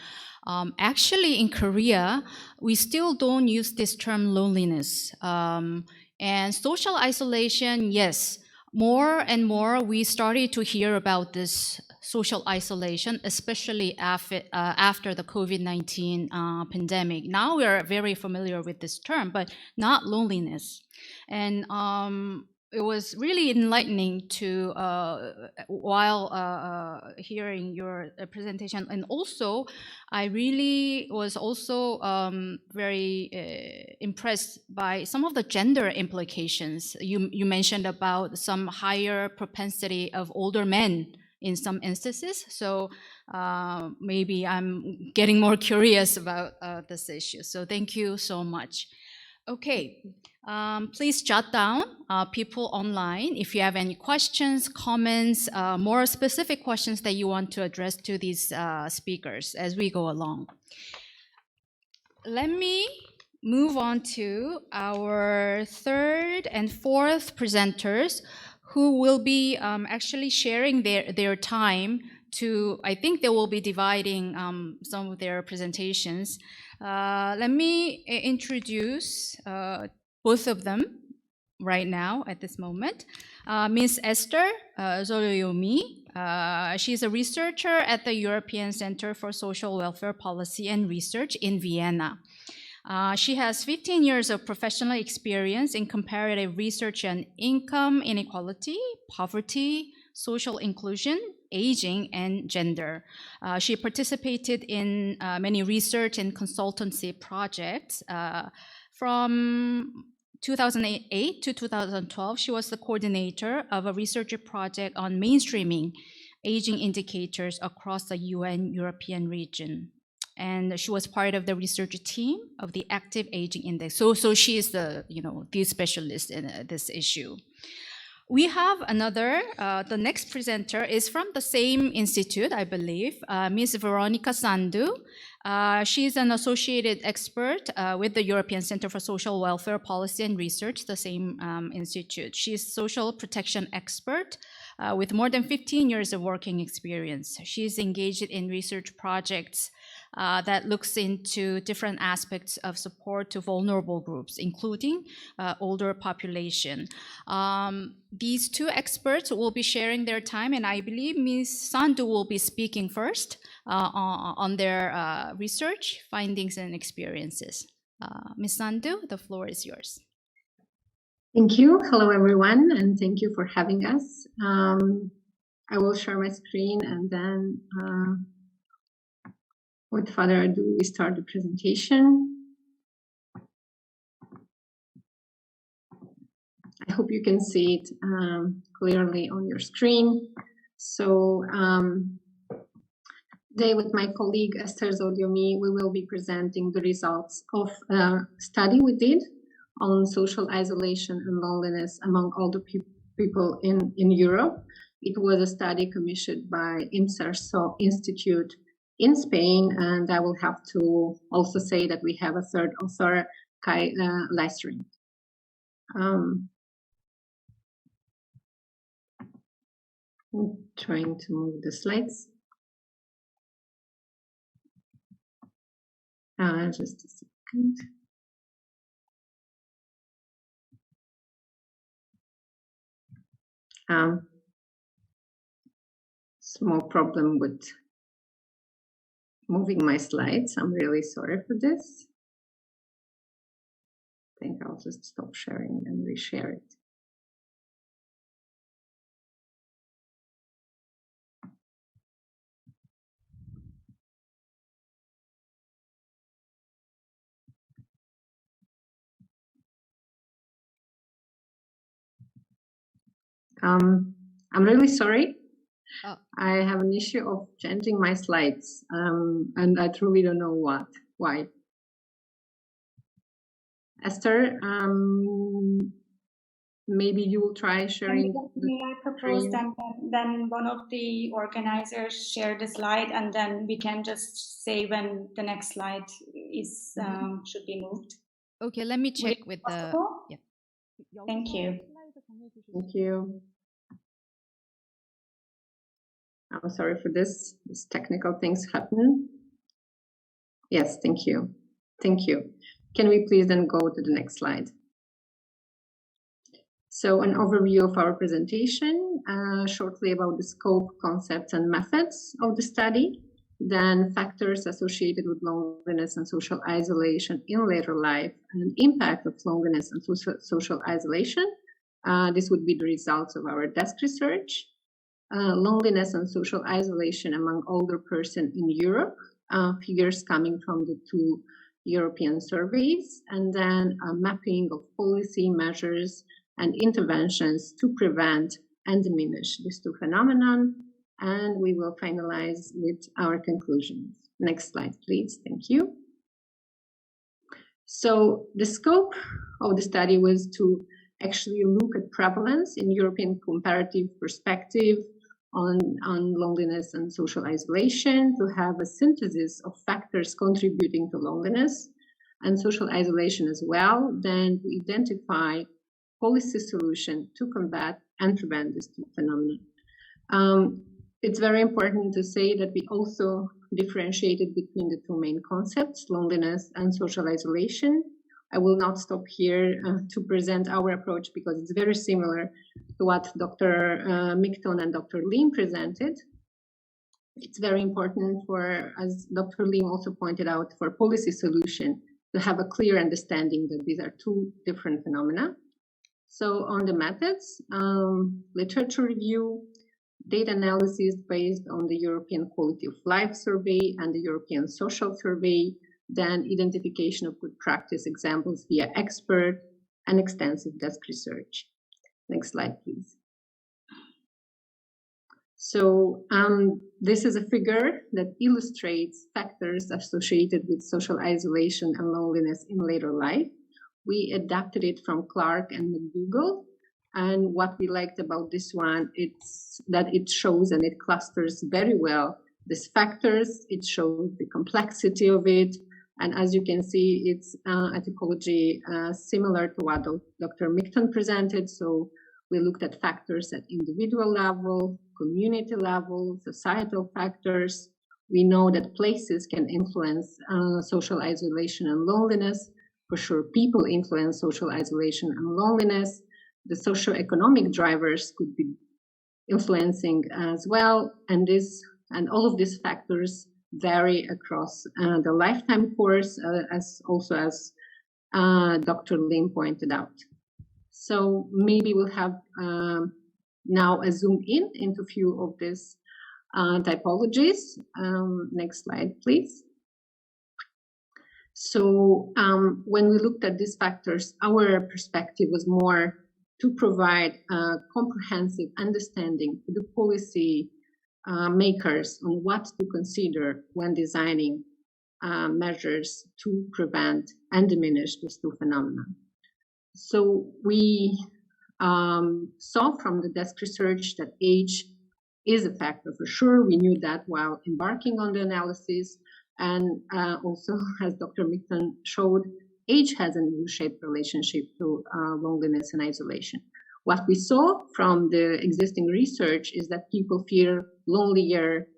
Actually, in Korea, we still don't use this term loneliness. And social isolation, yes, more and more we started to hear about this social isolation, especially after the COVID-19 pandemic. Now we are very familiar with this term, but not loneliness. And it was really enlightening to while hearing your presentation, and also I really was also very impressed by some of the gender implications. You mentioned about some higher propensity of older men in some instances, so maybe I'm getting more curious about this issue. So thank you so much. Okay. Please jot down, people online, if you have any questions, comments, more specific questions that you want to address to these speakers as we go along. Let me move on to our third and fourth presenters who will be actually sharing their time to, I think they will be dividing some of their presentations. Let me introduce both of them right now at this moment. Ms. Eszter Zólyomi, she's a researcher at the European Center for Social Welfare Policy and Research in Vienna. She has 15 years of professional experience in comparative research on income inequality, poverty, social inclusion, aging, and gender. She participated in many research and consultancy projects. From 2008 to 2012, she was the coordinator of a research project on mainstreaming aging indicators across the UN European region. And she was part of the research team of the Active Aging Index. So she is the specialist in this issue. We have another, the next presenter is from the same institute, I believe, Ms. Veronica Sandu. She's an associated expert with the European Center for Social Welfare Policy and Research, the same institute. She's a social protection expert with more than 15 years of working experience. She's engaged in research projects that looks into different aspects of support to vulnerable groups, including older population. These two experts will be sharing their time, and I believe Ms. Sandu will be speaking first on their research, findings, and experiences. Ms. Sandu, the floor is yours. Thank you. Hello, everyone, and thank you for having us. I will share my screen and then, without further ado, we start the presentation. I hope you can see it clearly on your screen. So today with my colleague Eszter Zólyomi, we will be presenting the results of a study we did on social isolation and loneliness among older people in Europe. It was a study commissioned by Unsu Institute in Spain, and I will have to also say that we have a third author, Choi Eszter. I'm trying to move the slides. Just a second. Small problem with moving my slides. I'm really sorry for this. I think I'll just stop sharing and reshare it. I'm really sorry. Oh. I have an issue of changing my slides, and I truly don't know why. Eszter, maybe you will try sharing. I propose then one of the organizers share the slide, and then we can just say when the next slide is should be moved. Okay, let me check with the. Yeah. Thank you. Thank you. I'm sorry for this. These technical things happen. Yes, thank you. Thank you. Can we please then go to the next slide? So an overview of our presentation, shortly about the scope, concepts, and methods of the study, then factors associated with loneliness and social isolation in later life, and impact of loneliness and social isolation. This would be the results of our desk research. Loneliness and social isolation among older persons in Europe, figures coming from the 2 European surveys, and then a mapping of policy measures and interventions to prevent and diminish these 2 phenomena. And we will finalize with our conclusions. Next slide, please. Thank you. So the scope of the study was to actually look at prevalence in European comparative perspective on loneliness and social isolation, to have a synthesis of factors contributing to loneliness and social isolation as well, then to identify policy solution to combat and prevent these 2 phenomena. It's very important to say that we also differentiated between the 2 main concepts, loneliness and social isolation. I will not stop here to present our approach because it's very similar to what Dr. Mikton and Dr. Lim presented. It's very important for, as Dr. Lim also pointed out, for policy solution to have a clear understanding that these are 2 different phenomena. So on the methods, literature review, data analysis based on the European Quality of Life Survey and the European Social Survey, then identification of good practice examples via expert, and extensive desk research. Next slide, please. So this is a figure that illustrates factors associated with social isolation and loneliness in later life. We adapted it from Clark and McDougall. And what we liked about this one, it's that it shows and it clusters very well these factors. It shows the complexity of it. And as you can see, it's a typology similar to what Dr. Mikton presented. So we looked at factors at individual level, community level, societal factors. We know that places can influence social isolation and loneliness. For sure, people influence social isolation and loneliness. The socioeconomic drivers could be influencing as well. And all of these factors vary across the lifetime course, as Dr. Lim pointed out. So maybe we'll have now a zoom in into a few of these typologies. Next slide, please. So when we looked at these factors, our perspective was more to provide a comprehensive understanding to the policy makers on what to consider when designing measures to prevent and diminish these two phenomena. So we saw from the desk research that age is a factor for sure. We knew that while embarking on the analysis. And also, as Dr. Mikton showed, age has a U-shaped relationship to loneliness and isolation. What we saw from the existing research is that people feel lonelier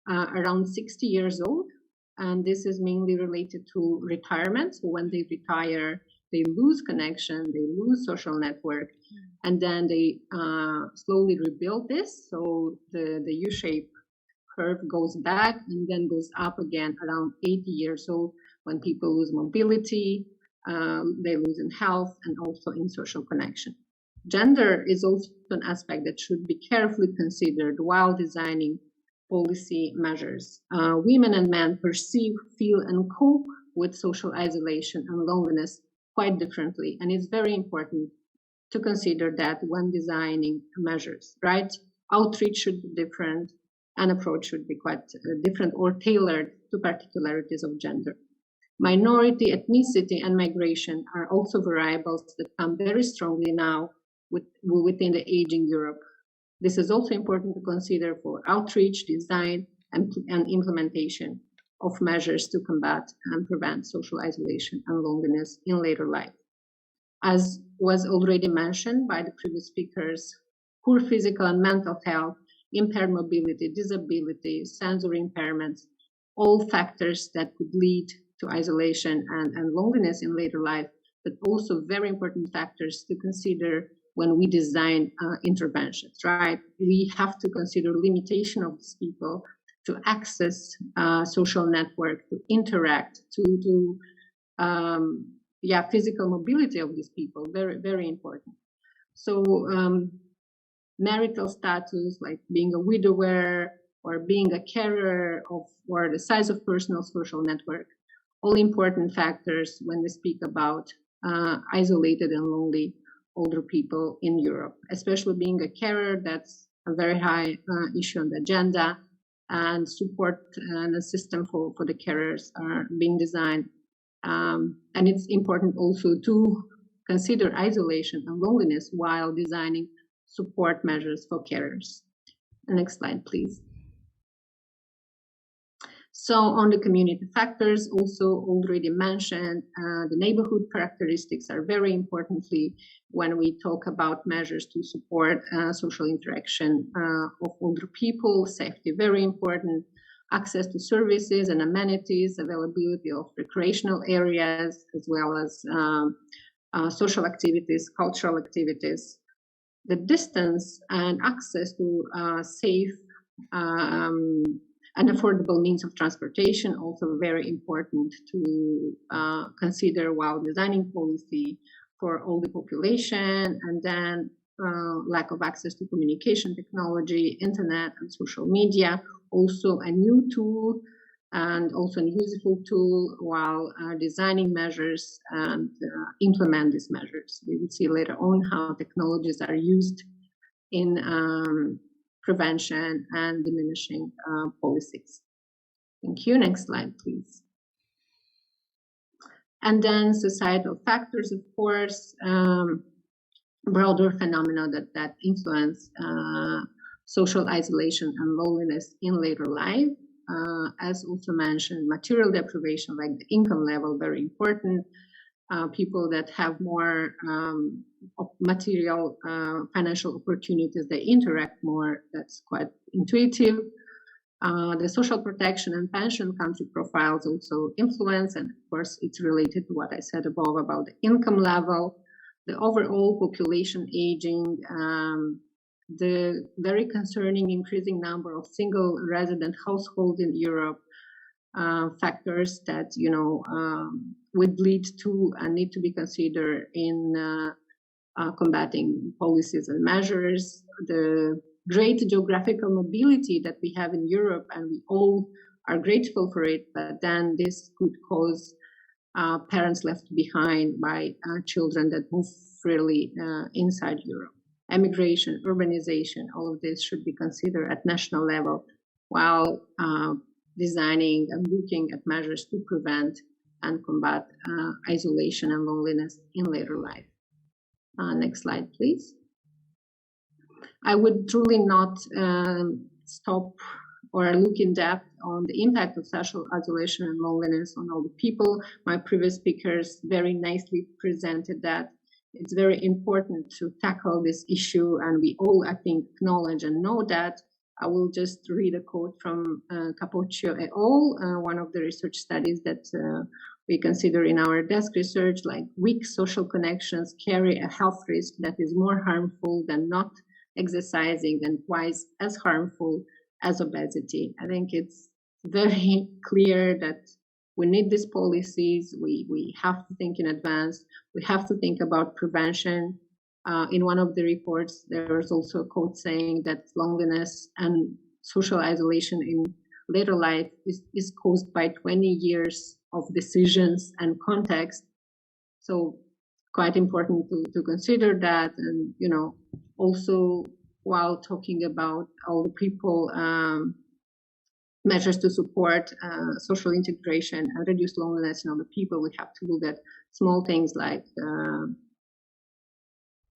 around 60 years old. And this is mainly related to retirement. So when they retire, they lose connection, they lose social network, and then they slowly rebuild this. So the U-shape curve goes back and then goes up again around 80 years old when people lose mobility, they lose in health and also in social connection. Gender is also an aspect that should be carefully considered while designing policy measures. Women and men perceive, feel, and cope with social isolation and loneliness quite differently, and it's very important to consider that when designing measures, right? Outreach should be different, and approach should be quite different or tailored to particularities of gender. Minority, ethnicity, and migration are also variables that come very strongly now within the aging Europe. This is also important to consider for outreach, design, and implementation of measures to combat and prevent social isolation and loneliness in later life. As was already mentioned by the previous speakers, poor physical and mental health, impaired mobility, disability, sensory impairments, all factors that could lead to isolation and loneliness in later life, but also very important factors to consider when we design interventions, right? We have to consider limitation of these people to access social network, to interact, to physical mobility of these people, very, very important. So marital status, like being a widower or being a carer of, or the size of personal social network, all important factors when we speak about isolated and lonely older people in Europe, especially being a carer. That's a very high issue on the agenda, and support and a system for the carers are being designed. And it's important also to consider isolation and loneliness while designing support measures for carers. Next slide, please. So on the community factors, also already mentioned, the neighborhood characteristics are very importantly when we talk about measures to support social interaction of older people. Safety, very important. Access to services and amenities, availability of recreational areas, as well as social activities, cultural activities. The distance and access to safe and affordable means of transportation, also very important to consider while designing policy for all the population. And then lack of access to communication technology, internet and social media, also a new tool and also a useful tool while designing measures and implement these measures. We will see later on how technologies are used in prevention and diminishing policies. Thank you. Next slide, please. And then societal factors, of course, broader phenomena that influence social isolation and loneliness in later life. As also mentioned, material deprivation, like the income level, very important. People that have more material financial opportunities, they interact more. That's quite intuitive. The social protection and pension country profiles also influence, and of course it's related to what I said above about the income level, the overall population aging, the very concerning increasing number of single resident households in Europe, factors that would lead to and need to be considered in combating policies and measures, the great geographical mobility that we have in Europe, and we all are grateful for it, but then this could cause parents left behind by children that move freely inside Europe. Emigration, urbanization, all of this should be considered at national level while designing and looking at measures to prevent and combat isolation and loneliness in later life. Next slide, please. I would truly not stop or look in depth on the impact of social isolation and loneliness on all the people. My previous speakers very nicely presented that. It's very important to tackle this issue, and we all, I think, acknowledge and know that. I will just read a quote from Capoccio et al., one of the research studies that we consider in our desk research, like weak social connections carry a health risk that is more harmful than not exercising and twice as harmful as obesity. I think it's very clear that we need these policies. We have to think in advance. We have to think about prevention. In one of the reports, there was also a quote saying that loneliness and social isolation in later life is caused by 20 years of decisions and context. So quite important to consider that. And, you know, also while talking about all the people, measures to support social integration and reduce loneliness in other people, we have to look at small things like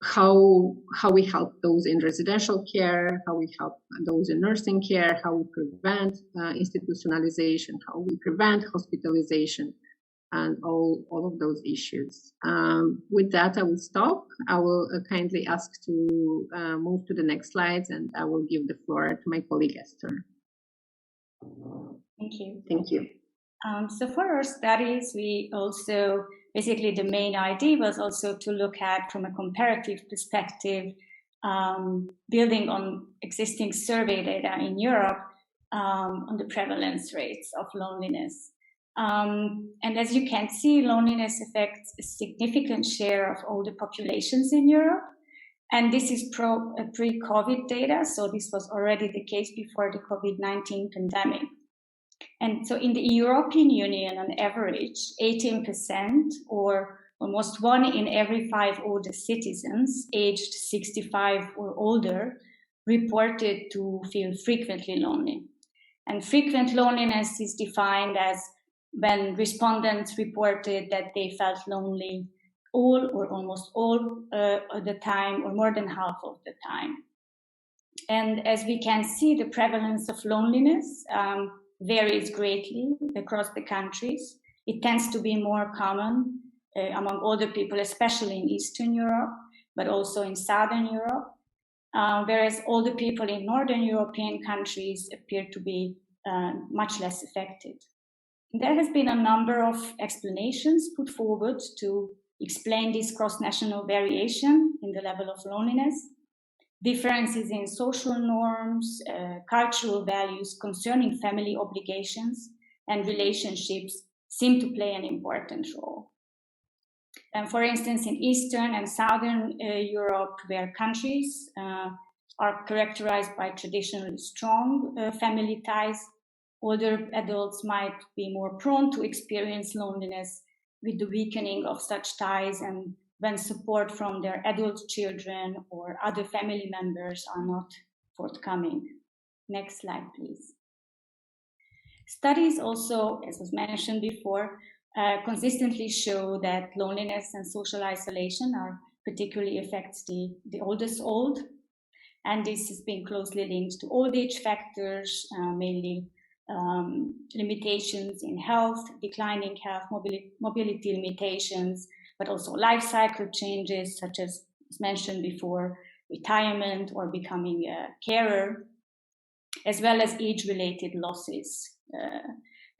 how we help those in residential care, how we help those in nursing care, how we prevent institutionalization, how we prevent hospitalization, and all of those issues. With that, I will stop. I will kindly ask to move to the next slides, and I will give the floor to my colleague Eszter. Thank you. Thank you. So for our studies, we also, basically the main idea was also to look at, from a comparative perspective, building on existing survey data in Europe on the prevalence rates of loneliness. And as you can see, loneliness affects a significant share of all the populations in Europe. And this is pre-COVID data, so this was already the case before the COVID-19 pandemic. And so in the European Union, on average, 18%, or almost 1 in every 5 older citizens aged 65 or older, reported to feel frequently lonely. And frequent loneliness is defined as when respondents reported that they felt lonely all or almost all of the time, or more than half of the time. And as we can see, the prevalence of loneliness varies greatly across the countries. It tends to be more common among older people, especially in Eastern Europe, but also in Southern Europe, whereas older people in Northern European countries appear to be much less affected. There has been a number of explanations put forward to explain this cross-national variation in the level of loneliness. Differences in social norms, cultural values concerning family obligations and relationships seem to play an important role. And for instance, in Eastern and Southern Europe, where countries are characterized by traditionally strong family ties, older adults might be more prone to experience loneliness with the weakening of such ties, and when support from their adult children or other family members are not forthcoming. Next slide, please. Studies also, as was mentioned before, consistently show that loneliness and social isolation are particularly affects the oldest old. And this has been closely linked to old age factors, mainly limitations in health, declining health, mobility limitations, but also life cycle changes, such as mentioned before, retirement or becoming a carer, as well as age-related losses,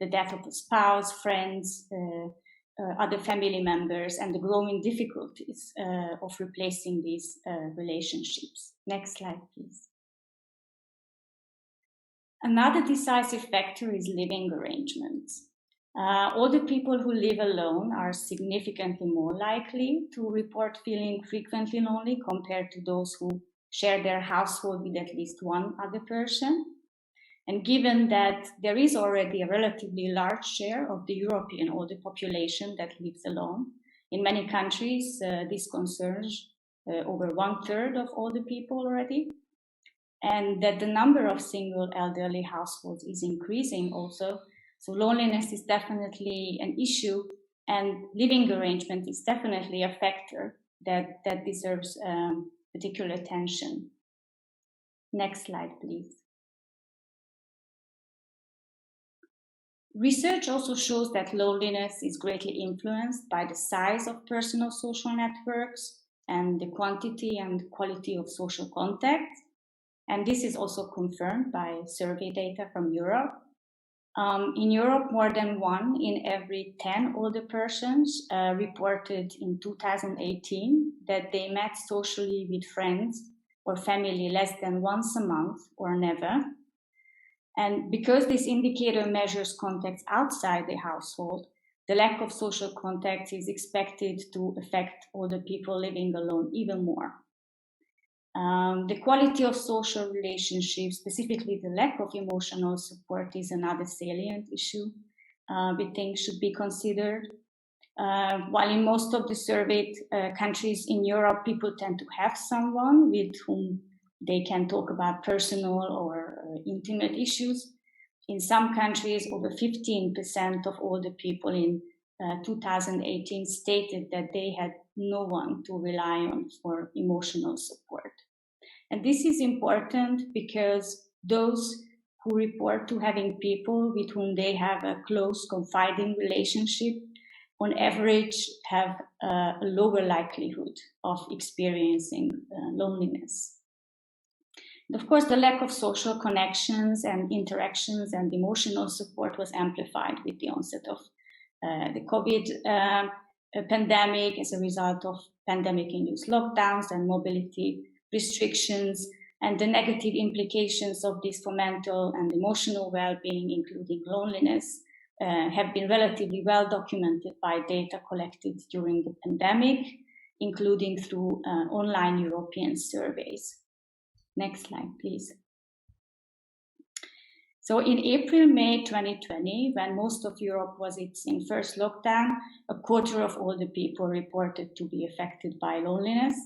the death of a spouse, friends, other family members, and the growing difficulties of replacing these relationships. Next slide, please. Another decisive factor is living arrangements. Older people who live alone are significantly more likely to report feeling frequently lonely compared to those who share their household with at least one other person. And given that there is already a relatively large share of the European older population that lives alone, in many countries this concerns over 1/3 of older people already, and that the number of single elderly households is increasing also. So loneliness is definitely an issue, and living arrangement is definitely a factor that deserves particular attention. Next slide, please. Research also shows that loneliness is greatly influenced by the size of personal social networks and the quantity and quality of social contact. And this is also confirmed by survey data from Europe. In Europe, more than 1 in every 10 older persons reported in 2018 that they met socially with friends or family less than once a month or never. And because this indicator measures contacts outside the household, the lack of social contact is expected to affect older people living alone even more. The quality of social relationships, specifically the lack of emotional support, is another salient issue we think should be considered. While in most of the surveyed countries in Europe, people tend to have someone with whom they can talk about personal or intimate issues. In some countries, over 15% of older people in 2018 stated that they had no one to rely on for emotional support. And this is important because those who report to having people with whom they have a close, confiding relationship, on average, have a lower likelihood of experiencing loneliness. And of course, the lack of social connections and interactions and emotional support was amplified with the onset of the COVID pandemic as a result of pandemic-induced lockdowns and mobility restrictions, and the negative implications of this for mental and emotional well-being, including loneliness, have been relatively well documented by data collected during the pandemic, including through online European surveys. Next slide, please. So in April-May 2020, when most of Europe was in first lockdown, 1/4 of older people reported to be affected by loneliness,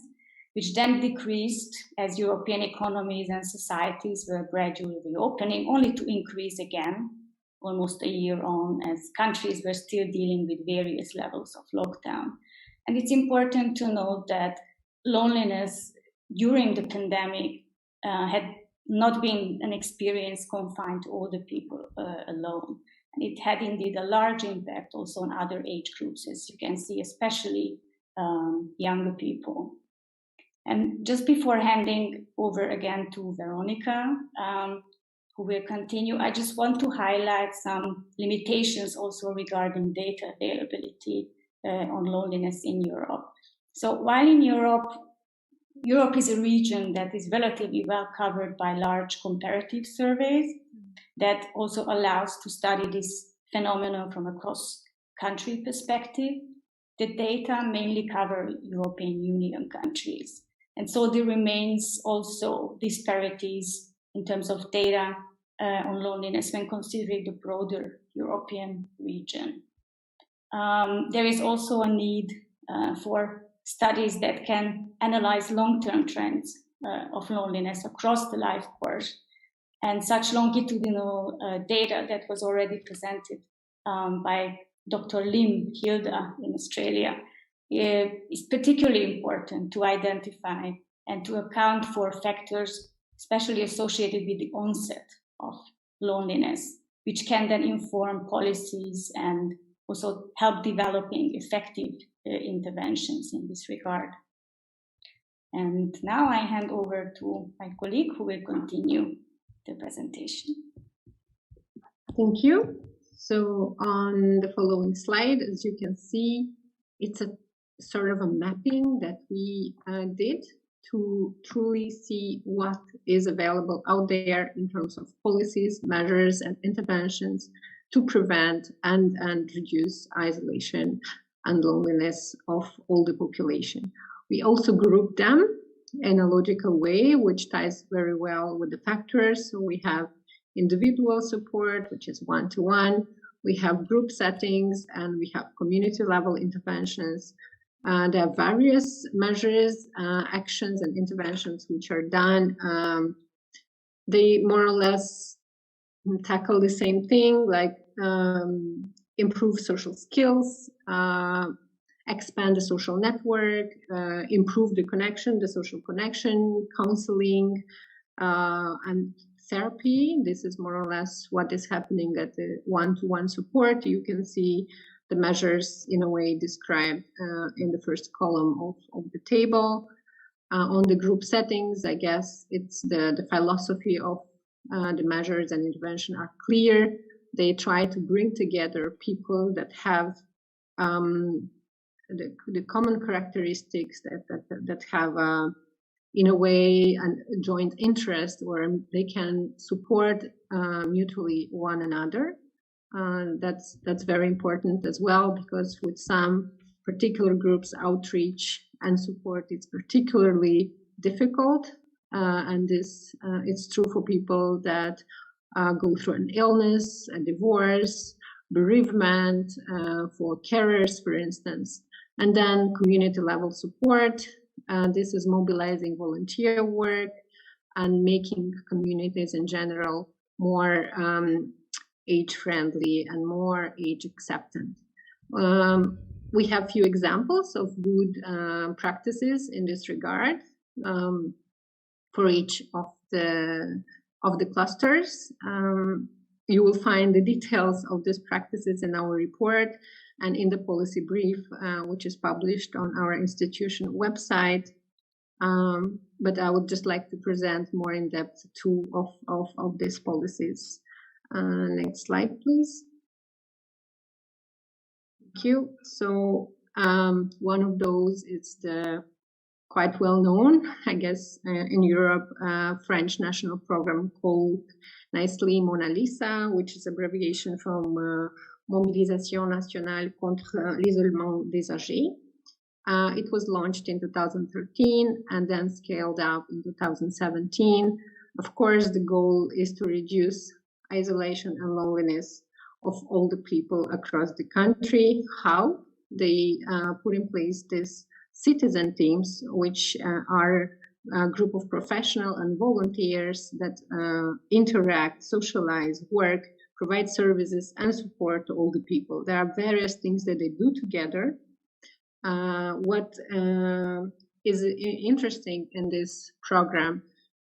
which then decreased as European economies and societies were gradually reopening, only to increase again almost a year on as countries were still dealing with various levels of lockdown. And it's important to note that loneliness during the pandemic had not been an experience confined to older people alone. And it had indeed a large impact also on other age groups, as you can see, especially younger people. And just before handing over again to Veronica, who will continue, I just want to highlight some limitations also regarding data availability on loneliness in Europe. So while in Europe is a region that is relatively well covered by large comparative surveys that also allows to study this phenomenon from a cross-country perspective, the data mainly cover European Union countries. And so there remains also disparities in terms of data on loneliness when considering the broader European region. There is also a need for studies that can analyze long-term trends of loneliness across the life course. And such longitudinal data that was already presented by Dr. Lim Hilda in Australia is particularly important to identify and to account for factors especially associated with the onset of loneliness, which can then inform policies and also help developing effective interventions in this regard. And now I hand over to my colleague who will continue the presentation. Thank you. So on the following slide, as you can see, it's a sort of a mapping that we did to truly see what is available out there in terms of policies, measures, and interventions to prevent and reduce isolation and loneliness of all the population. We also group them in a logical way, which ties very well with the factors. So we have individual support, which is one-to-one. We have group settings, and we have community level interventions. There are various measures, actions, and interventions which are done. They more or less tackle the same thing, like improve social skills, expand the social network, improve the social connection, counseling, and therapy. This is more or less what is happening at the one-to-one support. You can see the measures in a way described in the first column of the table. On the group settings, I guess it's the philosophy of the measures and intervention are clear. They try to bring together people that have the common characteristics that have in a way a joint interest, or they can support mutually one another. That's very important as well, because with some particular groups, outreach and support is particularly difficult, and this it's true for people that go through an illness, a divorce, bereavement, for carers, for instance. And then community level support. This is mobilizing volunteer work and making communities in general more age-friendly and more age-acceptant. We have few examples of good practices in this regard for each of the clusters. You will find the details of these practices in our report and in the policy brief, which is published on our institution website. But I would just like to present more in depth two of these policies. Next slide, please. Thank you. So one of those is the quite well known, I guess, in Europe, French national program called nicely Mona Lisa, which is abbreviation from Mobilisation nationale contre l'isolement des âgés. It was launched in 2013 and then scaled up in 2017. Of course, the goal is to reduce isolation and loneliness of all the people across the country. How? They put in place these citizen teams, which are a group of professionals and volunteers that interact, socialize, work, provide services and support to all the people. There are various things that they do together. What is interesting in this program,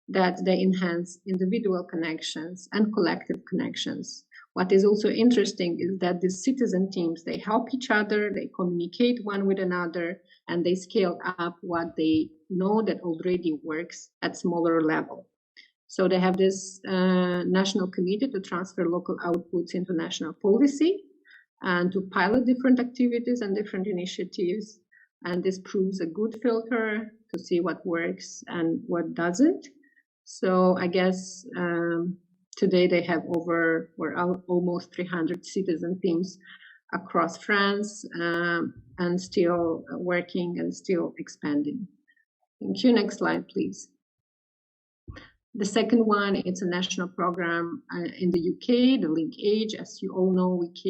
that they enhance individual connections and collective connections. What is also interesting is that the citizen teams, they help each other, they communicate one with another, and they scale up what they know that already works at smaller level. So they have this national committee to transfer local outputs into national policy and to pilot different activities and different initiatives. And this proves a good filter to see what works and what doesn't. So I guess today they have almost 300 citizen teams across France and still working and still expanding. Thank you. Next slide, please. The second one, it's a national program in the UK, the Link Age. As you all know, UK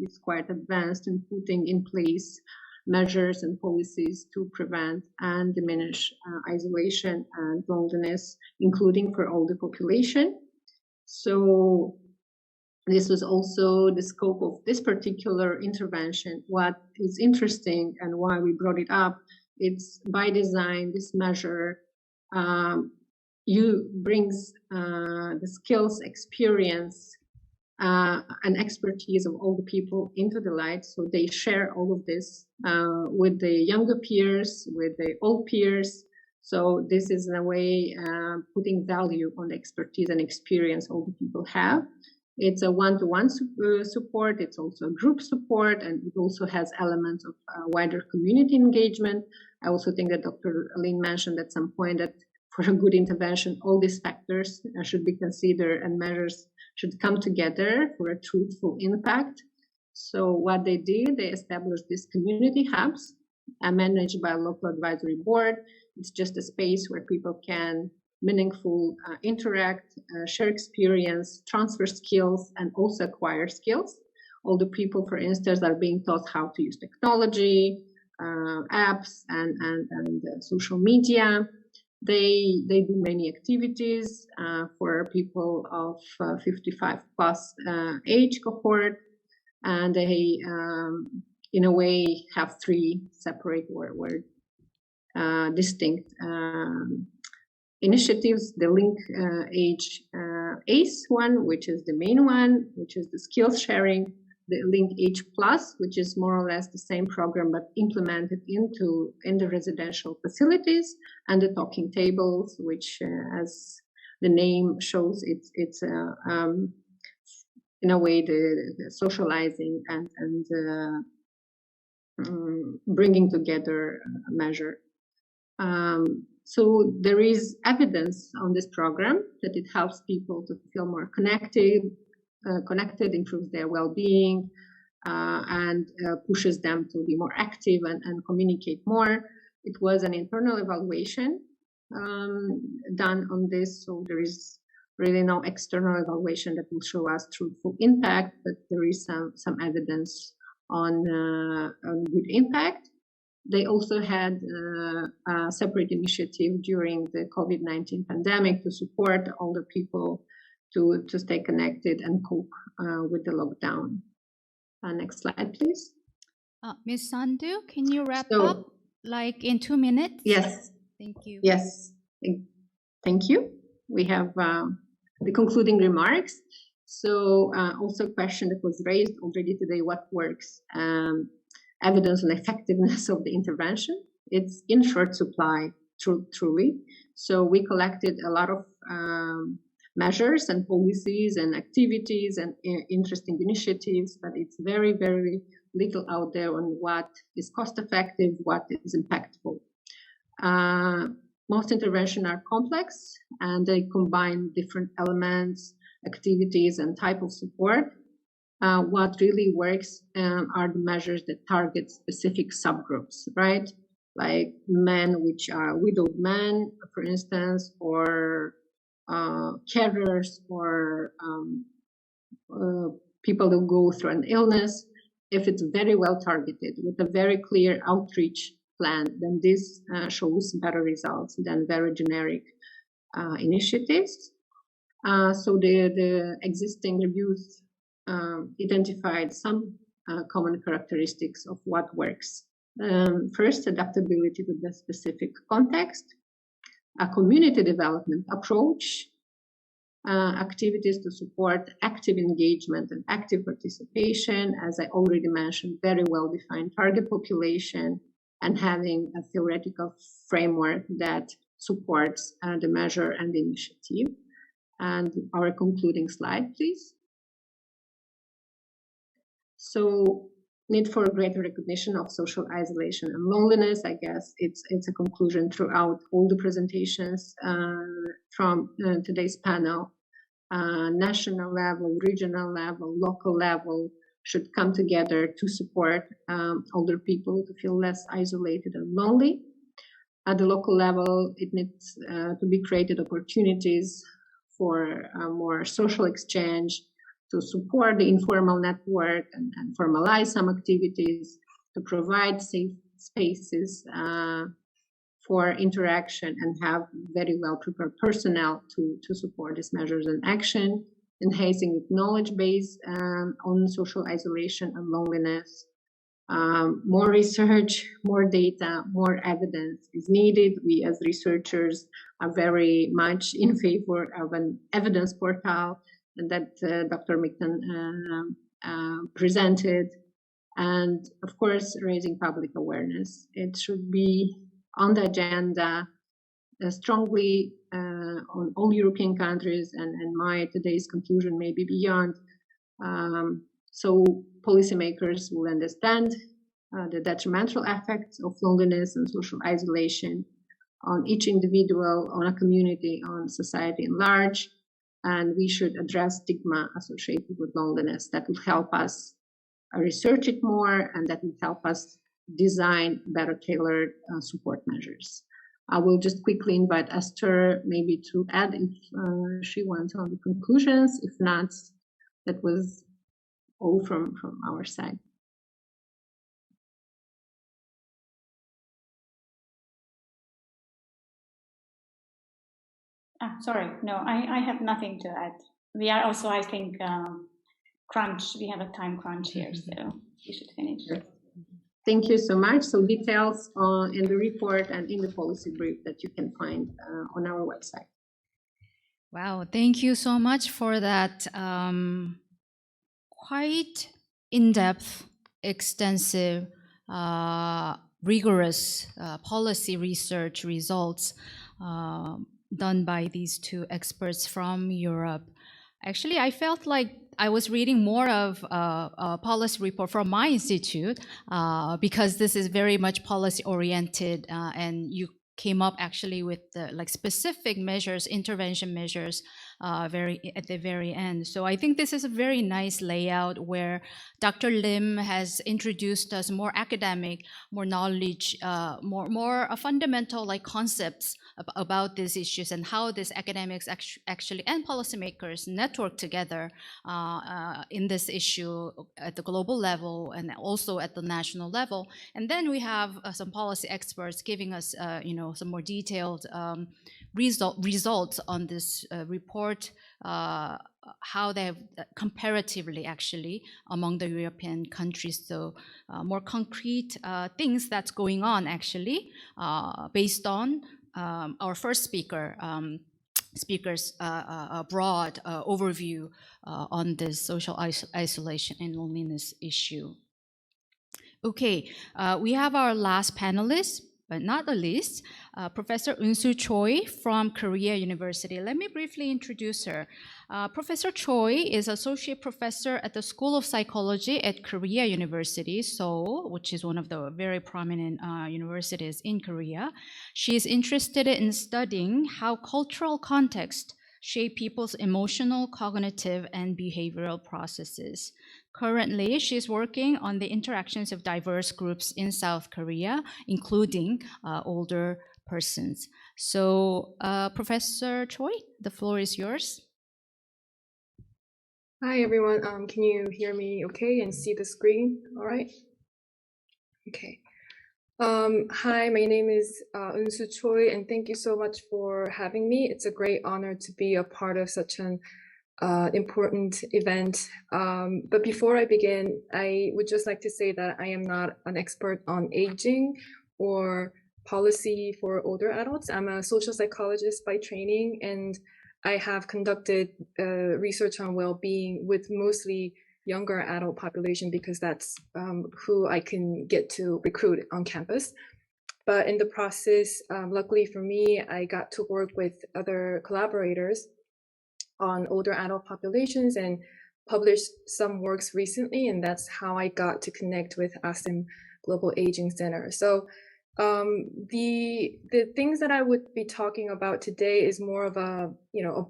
is quite advanced in putting in place measures and policies to prevent and diminish isolation and loneliness, including for all the population. So this was also the scope of this particular intervention. What is interesting and why we brought it up, it's by design, this measure brings the skills, experience, and expertise of all the people into the light. So they share all of this with the younger peers, with the old peers. So this is in a way putting value on the expertise and experience all the people have. It's a one-to-one support. It's also a group support, and it also has elements of wider community engagement. I also think that Dr. Lim mentioned at some point that for a good intervention, all these factors should be considered and measures should come together for a truthful impact. So what they did, they established these community hubs managed by a local advisory board. It's just a space where people can meaningful interact, share experience, transfer skills, and also acquire skills. All the people, for instance, are being taught how to use technology, apps, and social media. They do many activities for people of 55 plus age cohort, and they, in a way, have three separate or distinct initiatives. The Link Age ACE one, which is the main one, which is the skills sharing. The Link Age Plus, which is more or less the same program but implemented in the residential facilities, and the talking tables, which, as the name shows, it's in a way the socializing and bringing together a measure. So there is evidence on this program that it helps people to feel more connected, improves their well-being, and pushes them to be more active and communicate more. It was an internal evaluation done on this, so there is really no external evaluation that will show us truthful impact, but there is some evidence on good impact. They also had a separate initiative during the COVID-19 pandemic to support older people to stay connected and cope with the lockdown. Next slide, please. Ms. Sandu, can you wrap up like in 2 minutes? Yes. Thank you. Yes. Thank you. We have the concluding remarks. So also a question that was raised already today, what works? Evidence on effectiveness of the intervention. It's in short supply, truly. So we collected a lot of measures and policies and activities and interesting initiatives, but it's very, very little out there on what is cost effective, what is impactful. Most interventions are complex and they combine different elements, activities, and type of support. What really works are the measures that target specific subgroups, right? Like men, which are widowed men, for instance, or carers, or people who go through an illness. If it's very well targeted with a very clear outreach plan, then this shows better results than very generic initiatives. So the existing reviews identified some common characteristics of what works. First, adaptability to the specific context, a community development approach, activities to support active engagement and active participation, as I already mentioned, very well-defined target population, and having a theoretical framework that supports the measure and the initiative. And our concluding slide, please. So, need for greater recognition of social isolation and loneliness. I guess it's a conclusion throughout all the presentations from today's panel. National level, regional level, local level should come together to support older people to feel less isolated and lonely. At the local level, it needs to be created opportunities for more social exchange, to support the informal network and formalize some activities, to provide safe spaces for interaction and have very well prepared personnel to support these measures and action, enhancing the knowledge base on social isolation and loneliness. More research, more data, more evidence is needed. We as researchers are very much in favor of an evidence portal that Dr. Mikton presented. And of course, raising public awareness. It should be on the agenda strongly on all European countries, and my today's conclusion may be beyond. So policymakers will understand the detrimental effects of loneliness and social isolation on each individual, on a community, on society at large. and we should address stigma associated with loneliness. That will help us research it more, and that will help us design better tailored support measures. I will just quickly invite Eszter maybe to add if she wants on the conclusions. If not, that was all from our side. Sorry, no, I have nothing to add. We are also, I think, we have a time crunch here, so we should finish. Thank you so much. So details in the report and in the policy brief that you can find on our website. Wow, thank you so much for that quite in-depth, extensive, rigorous policy research results done by these two experts from Europe. Actually, I felt like I was reading more of a policy report from my institute because this is very much policy oriented, and you came up actually with the specific measures, intervention measures, at the very end. So I think this is a very nice layout where Dr. Lim has introduced us more academic, more knowledge, more fundamental concepts about these issues and how these academics actually and policymakers network together in this issue at the global level and also at the national level. And then we have some policy experts giving us, some more detailed results on this report, how they have comparatively actually among the European countries. So more concrete things that's going on actually based on our first speaker's broad overview on this social isolation and loneliness issue. Okay, we have our last panelist, but not the least, Professor Unsu Choi from Korea University. Let me briefly introduce her. Professor Choi is associate professor at the School of Psychology at Korea University, Seoul, which is one of the very prominent universities in Korea. She is interested in studying how cultural context shape people's emotional, cognitive, and behavioral processes. Currently, she's working on the interactions of diverse groups in South Korea, including older persons. So, Professor Choi, the floor is yours. Hi, everyone. Can you hear me okay and see the screen? All right. Okay. Hi, my name is Unsu Choi, and thank you so much for having me. It's a great honor to be a part of such an important event. But before I begin, I would just like to say that I am not an expert on aging or policy for older adults. I'm a social psychologist by training, and I have conducted research on well-being with mostly younger adult population because that's who I can get to recruit on campus. But in the process, luckily for me, I got to work with other collaborators on older adult populations and published some works recently, and that's how I got to connect with ASEM Global Aging Center. So the things that I would be talking about today is more of a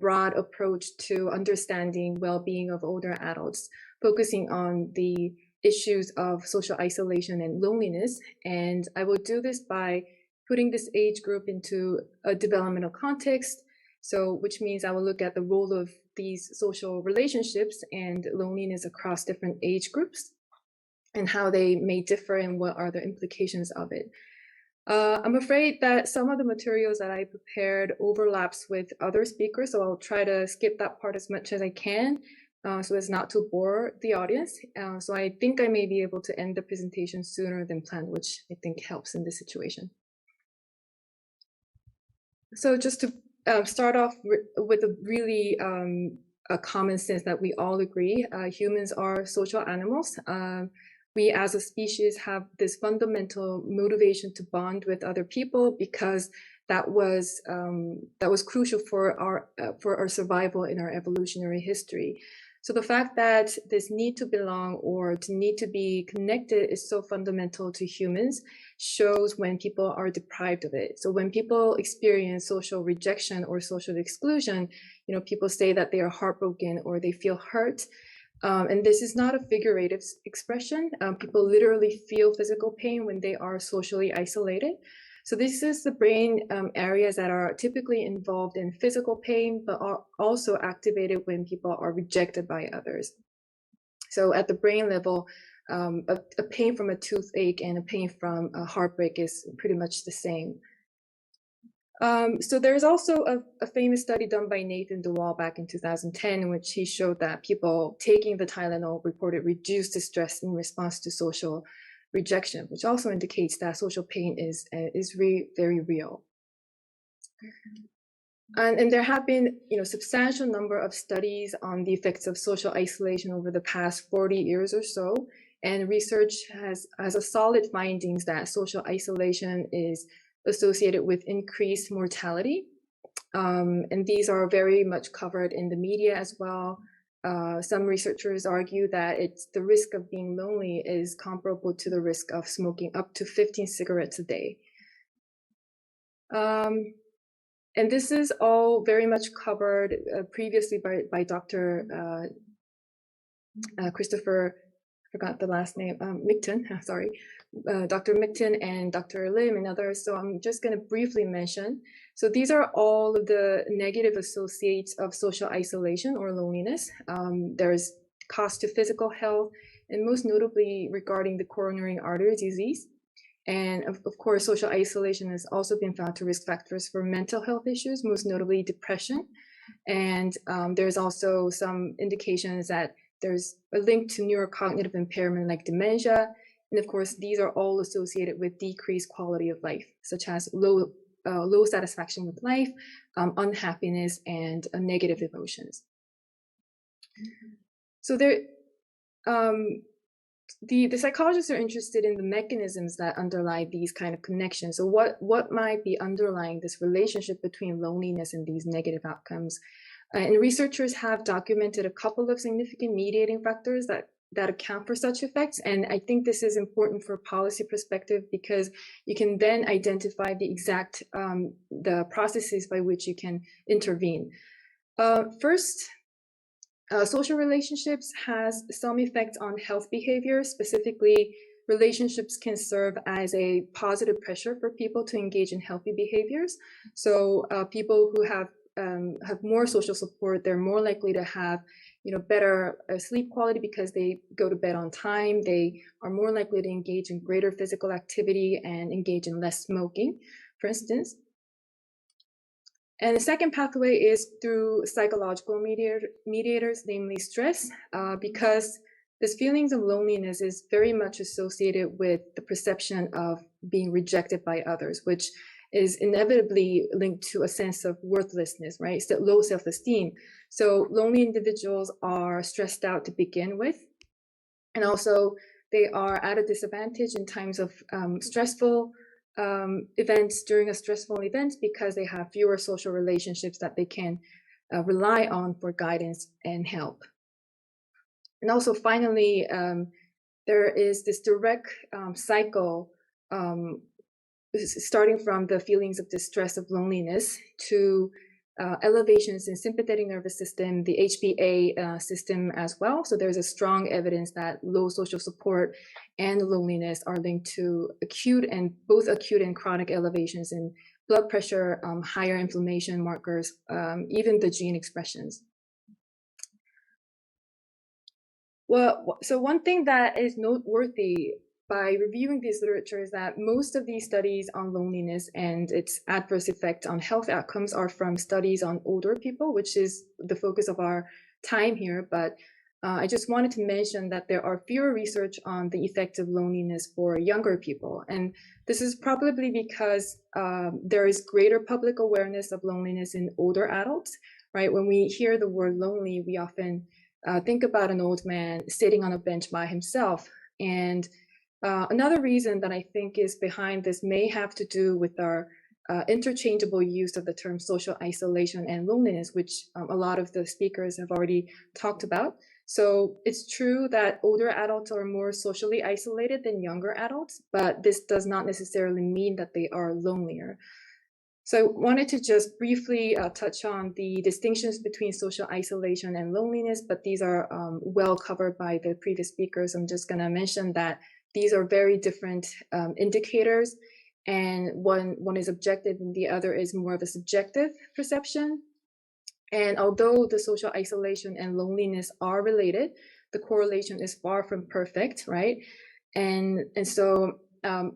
broad approach to understanding well-being of older adults, focusing on the issues of social isolation and loneliness. And I will do this by putting this age group into a developmental context. So, which means I will look at the role of these social relationships and loneliness across different age groups and how they may differ and what are the implications of it. I'm afraid that some of the materials that I prepared overlaps with other speakers, so I'll try to skip that part as much as I can so as not to bore the audience. So I think I may be able to end the presentation sooner than planned, which I think helps in this situation. So just to start off with a really a common sense that we all agree, humans are social animals. We as a species have this fundamental motivation to bond with other people because that was crucial for our survival in our evolutionary history. So the fact that this need to belong or to need to be connected is so fundamental to humans shows when people are deprived of it. So when people experience social rejection or social exclusion, people say that they are heartbroken or they feel hurt. And this is not a figurative expression. People literally feel physical pain when they are socially isolated. So this is the brain areas that are typically involved in physical pain, but are also activated when people are rejected by others. So at the brain level, a pain from a toothache and a pain from a heartbreak is pretty much the same. So there's also a famous study done by Nathan DeWall back in 2010, in which he showed that people taking the Tylenol reported reduced distress in response to social rejection, which also indicates that social pain is very real. And there have been, substantial number of studies on the effects of social isolation over the past 40 years or so. And research has a solid findings that social isolation is associated with increased mortality. And these are very much covered in the media as well. Some researchers argue that the risk of being lonely is comparable to the risk of smoking up to 15 cigarettes a day. And this is all very much covered previously by Dr. Christopher, I forgot the last name, Mikton, sorry, Dr. Mikton and Dr. Lim and others. So I'm just going to briefly mention. So these are all of the negative associates of social isolation or loneliness. There's cost to physical health, and most notably regarding the coronary artery disease. And of course, social isolation has also been found to risk factors for mental health issues, most notably depression. And there's also some indications that there's a link to neurocognitive impairment like dementia. And of course, these are all associated with decreased quality of life, such as low satisfaction with life, unhappiness, and negative emotions. So the psychologists are interested in the mechanisms that underlie these kind of connections. So what might be underlying this relationship between loneliness and these negative outcomes? And researchers have documented a couple of significant mediating factors that account for such effects. And I think this is important for policy perspective because you can then identify the exact the processes by which you can intervene. First, social relationships has some effect on health behavior. Specifically, relationships can serve as a positive pressure for people to engage in healthy behaviors. So people who have more social support, they're more likely to have better sleep quality because they go to bed on time. They are more likely to engage in greater physical activity and engage in less smoking, for instance. And the second pathway is through psychological mediators, namely stress, because this feelings of loneliness is very much associated with the perception of being rejected by others, which is inevitably linked to a sense of worthlessness, right? It's low self-esteem. So lonely individuals are stressed out to begin with. And also they are at a disadvantage in times of stressful events, during a stressful event, because they have fewer social relationships that they can rely on for guidance and help. And also finally, there is this direct cycle starting from the feelings of distress of loneliness to elevations in sympathetic nervous system, the HPA system as well. So there's a strong evidence that low social support and loneliness are linked to both acute and chronic elevations in blood pressure, higher inflammation markers, even the gene expressions. Well, so one thing that is noteworthy by reviewing this literature is that most of these studies on loneliness and its adverse effect on health outcomes are from studies on older people, which is the focus of our time here. But I just wanted to mention that there are fewer research on the effect of loneliness for younger people. And this is probably because there is greater public awareness of loneliness in older adults, right? When we hear the word lonely, we often think about an old man sitting on a bench by himself. And another reason that I think is behind this may have to do with our interchangeable use of the term social isolation and loneliness, which a lot of the speakers have already talked about. So it's true that older adults are more socially isolated than younger adults, but this does not necessarily mean that they are lonelier. So I wanted to just briefly touch on the distinctions between social isolation and loneliness, but these are well covered by the previous speakers. I'm just going to mention that these are very different indicators, and one is objective and the other is more of a subjective perception. And although the social isolation and loneliness are related, the correlation is far from perfect, right? And so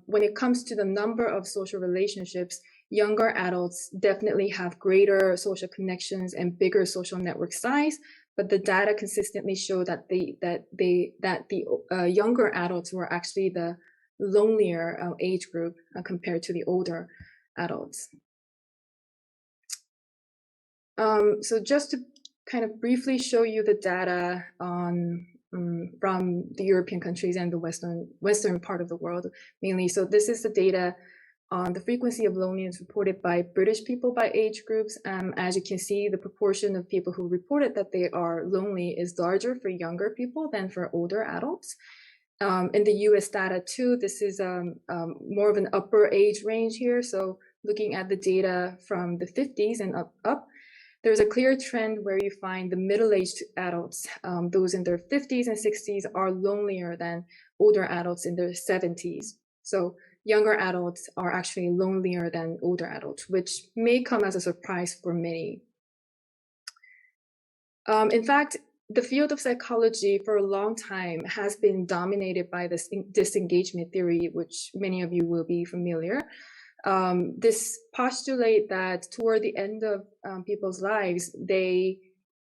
when it comes to the number of social relationships, younger adults definitely have greater social connections and bigger social network size, but the data consistently show that the younger adults were actually the lonelier age group compared to the older adults. So just to kind of briefly show you the data on from the European countries and the Western part of the world mainly. So this is the data on the frequency of loneliness reported by British people by age groups. As you can see, the proportion of people who reported that they are lonely is larger for younger people than for older adults. In the US data too, this is more of an upper age range here. So looking at the data from the 50s and up, there's a clear trend where you find the middle-aged adults, those in their 50s and 60s, are lonelier than older adults in their 70s. So younger adults are actually lonelier than older adults, which may come as a surprise for many. In fact, the field of psychology for a long time has been dominated by this disengagement theory, which many of you will be familiar. This postulate that toward the end of people's lives, they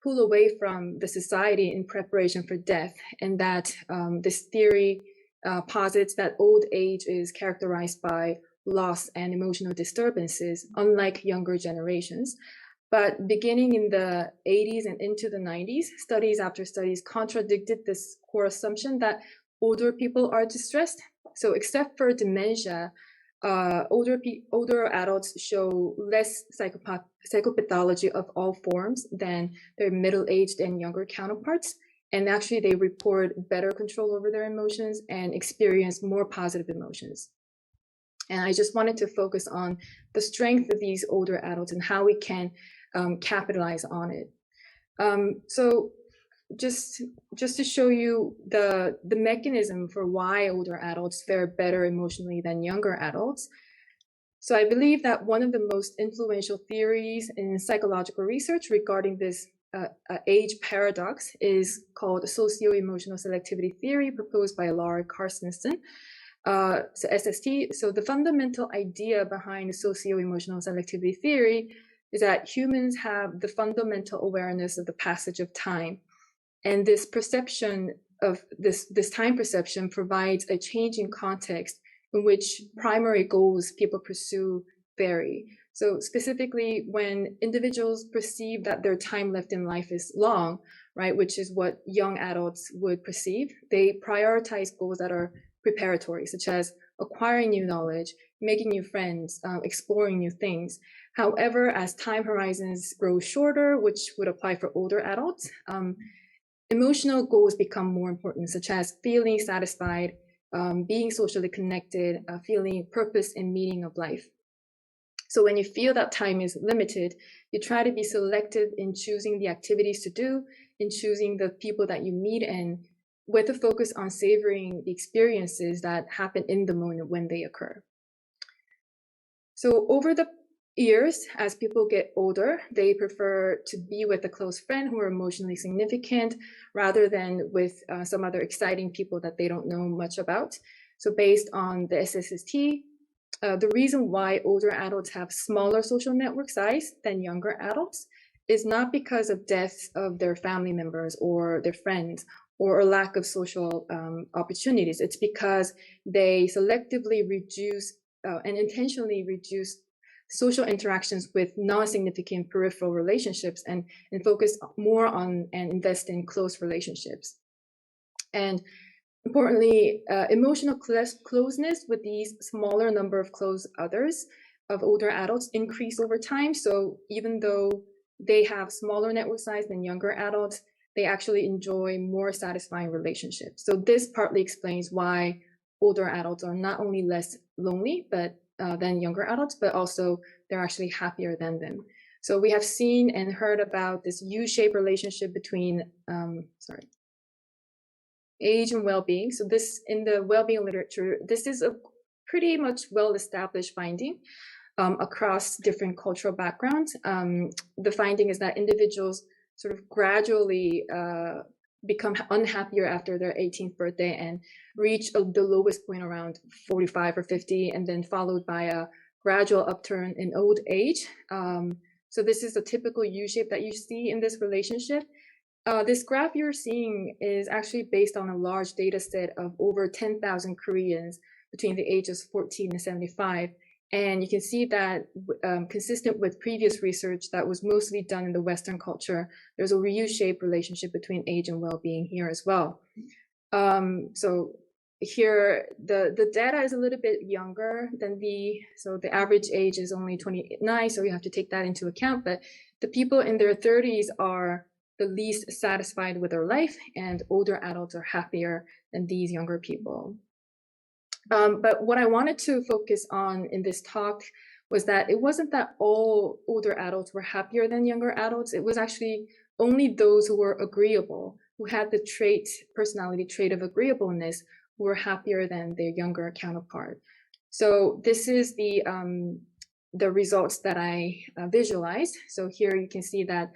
pull away from the society in preparation for death, and that this theory posits that old age is characterized by loss and emotional disturbances, unlike younger generations. But beginning in the 80s and into the 90s, studies after studies contradicted this core assumption that older people are distressed. So except for dementia, older adults show less psychopathology of all forms than their middle-aged and younger counterparts. And actually, they report better control over their emotions and experience more positive emotions. And I just wanted to focus on the strength of these older adults and how we can capitalize on it. So just to show you the mechanism for why older adults fare better emotionally than younger adults. So I believe that one of the most influential theories in psychological research regarding this age paradox is called socio-emotional selectivity theory, proposed by Laura Carstensen, so SST. So the fundamental idea behind socio-emotional selectivity theory is that humans have the fundamental awareness of the passage of time. And this perception of this time perception provides a change in context in which primary goals people pursue vary. So specifically, when individuals perceive that their time left in life is long, right, which is what young adults would perceive, they prioritize goals that are preparatory, such as acquiring new knowledge, making new friends, exploring new things. However, as time horizons grow shorter, which would apply for older adults, emotional goals become more important, such as feeling satisfied, being socially connected, feeling purpose and meaning of life. So when you feel that time is limited, you try to be selective in choosing the activities to do, in choosing the people that you meet, and with a focus on savoring the experiences that happen in the moment when they occur. So over the years, as people get older, they prefer to be with a close friend who are emotionally significant rather than with some other exciting people that they don't know much about. So based on the SST, the reason why older adults have smaller social network size than younger adults is not because of deaths of their family members or their friends or a lack of social opportunities. It's because they selectively reduce and intentionally reduce social interactions with non-significant peripheral relationships and focus more on and invest in close relationships. And importantly, emotional closeness with these smaller number of close others of older adults increase over time. So even though they have smaller network size than younger adults, they actually enjoy more satisfying relationships. So this partly explains why older adults are not only less lonely than younger adults, but also they're actually happier than them. So we have seen and heard about this U-shaped relationship between age and well-being. So this, in the well-being literature, this is a pretty much well-established finding across different cultural backgrounds. The finding is that individuals sort of gradually become unhappier after their 18th birthday and reach the lowest point around 45 or 50, and then followed by a gradual upturn in old age. So this is a typical U-shape that you see in this relationship. This graph you're seeing is actually based on a large data set of over 10,000 Koreans between the ages 14 and 75. And you can see that consistent with previous research that was mostly done in the Western culture, there's a U-shaped relationship between age and well-being here as well. So here, the data is a little bit younger than so the average age is only 29, so you have to take that into account. But the people in their 30s are the least satisfied with their life, and older adults are happier than these younger people. But what I wanted to focus on in this talk was that it wasn't that all older adults were happier than younger adults. It was actually only those who were agreeable, who had the personality trait of agreeableness, who were happier than their younger counterpart. So this is the results that I visualized. So here you can see that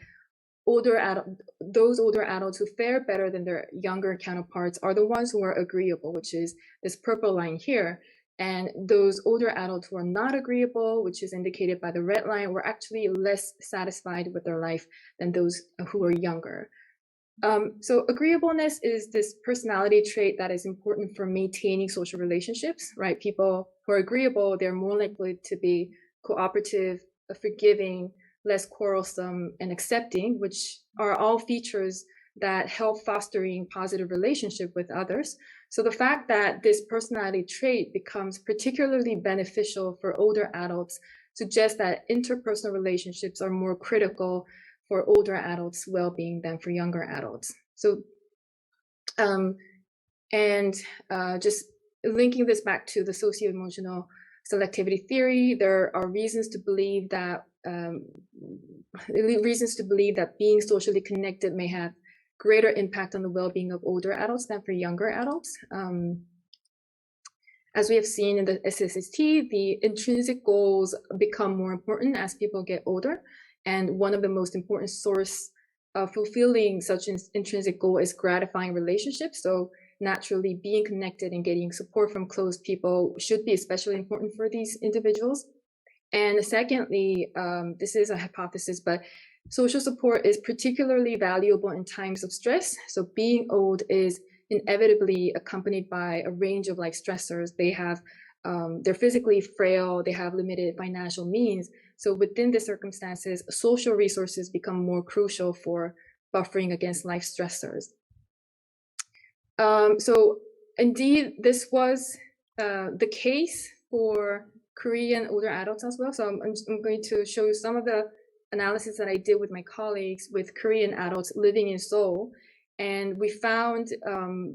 those older adults who fare better than their younger counterparts are the ones who are agreeable, which is this purple line here. And those older adults who are not agreeable, which is indicated by the red line, were actually less satisfied with their life than those who are younger. So agreeableness is this personality trait that is important for maintaining social relationships, right? People who are agreeable, they're more likely to be cooperative, forgiving, less quarrelsome, and accepting, which are all features that help fostering positive relationship with others. So the fact that this personality trait becomes particularly beneficial for older adults suggests that interpersonal relationships are more critical for older adults' well-being than for younger adults. So, just linking this back to the socio-emotional selectivity theory, there are reasons to believe that being socially connected may have greater impact on the well-being of older adults than for younger adults. As we have seen in the SSST, the intrinsic goals become more important as people get older. And one of the most important source of fulfilling such an intrinsic goal is gratifying relationships. So naturally, being connected and getting support from close people should be especially important for these individuals. And secondly, this is a hypothesis, but social support is particularly valuable in times of stress. So being old is inevitably accompanied by a range of stressors. They're physically frail, they have limited financial means. So within the circumstances, social resources become more crucial for buffering against life stressors. So indeed, this was the case for Korean older adults as well. So I'm going to show you some of the analysis that I did with my colleagues with Korean adults living in Seoul. And we found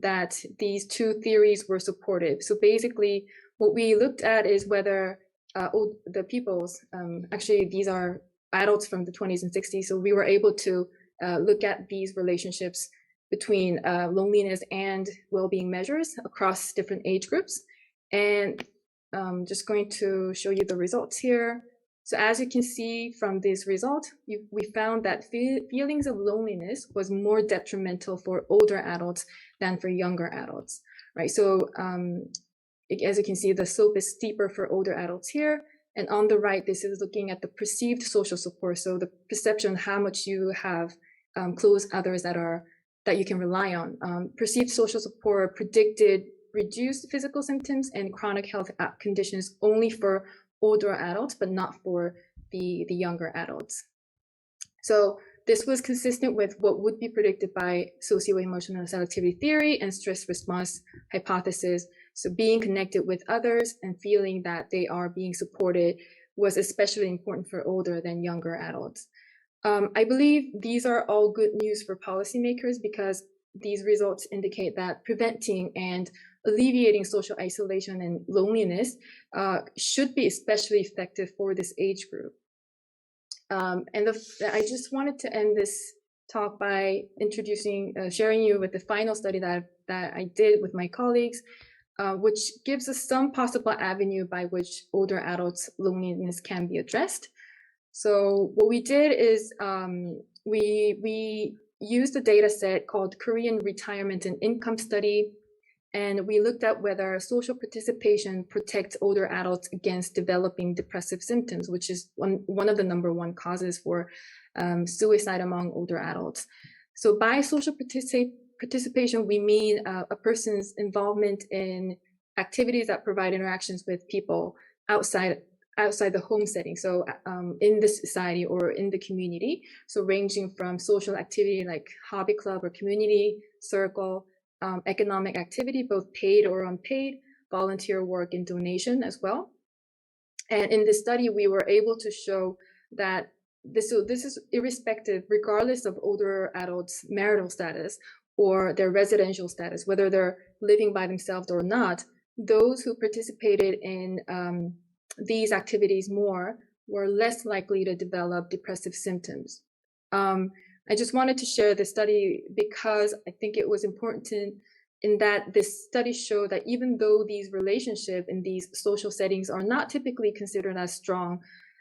that these two theories were supportive. So basically, what we looked at is whether the peoples, actually these are adults from the 20s and 60s, so we were able to look at these relationships between loneliness and well-being measures across different age groups. And I'm just going to show you the results here. So as you can see from this result, we found that feelings of loneliness was more detrimental for older adults than for younger adults, right? So as you can see, the slope is steeper for older adults here. And on the right, this is looking at the perceived social support. So the perception of how much you have close others that you can rely on. Perceived social support predicted reduced physical symptoms and chronic health conditions only for older adults, but not for the younger adults. So this was consistent with what would be predicted by socio-emotional selectivity theory and stress response hypothesis. So being connected with others and feeling that they are being supported was especially important for older than younger adults. I believe these are all good news for policymakers because these results indicate that preventing and alleviating social isolation and loneliness should be especially effective for this age group. I just wanted to end this talk by sharing you with the final study that I did with my colleagues, which gives us some possible avenue by which older adults' loneliness can be addressed. So what we did is we used a data set called Korean Retirement and Income Study, and we looked at whether social participation protects older adults against developing depressive symptoms, which is one of the #1 causes for suicide among older adults. So by social participation, we mean a person's involvement in activities that provide interactions with people outside the home setting, so in the society or in the community, so ranging from social activity like hobby club or community circle, economic activity, both paid or unpaid, volunteer work and donation as well. And in this study, we were able to show that this is irrespective, regardless of older adults' marital status or their residential status, whether they're living by themselves or not, those who participated in these activities more were less likely to develop depressive symptoms. I just wanted to share this study because I think it was important in that this study showed that even though these relationships in these social settings are not typically considered as strong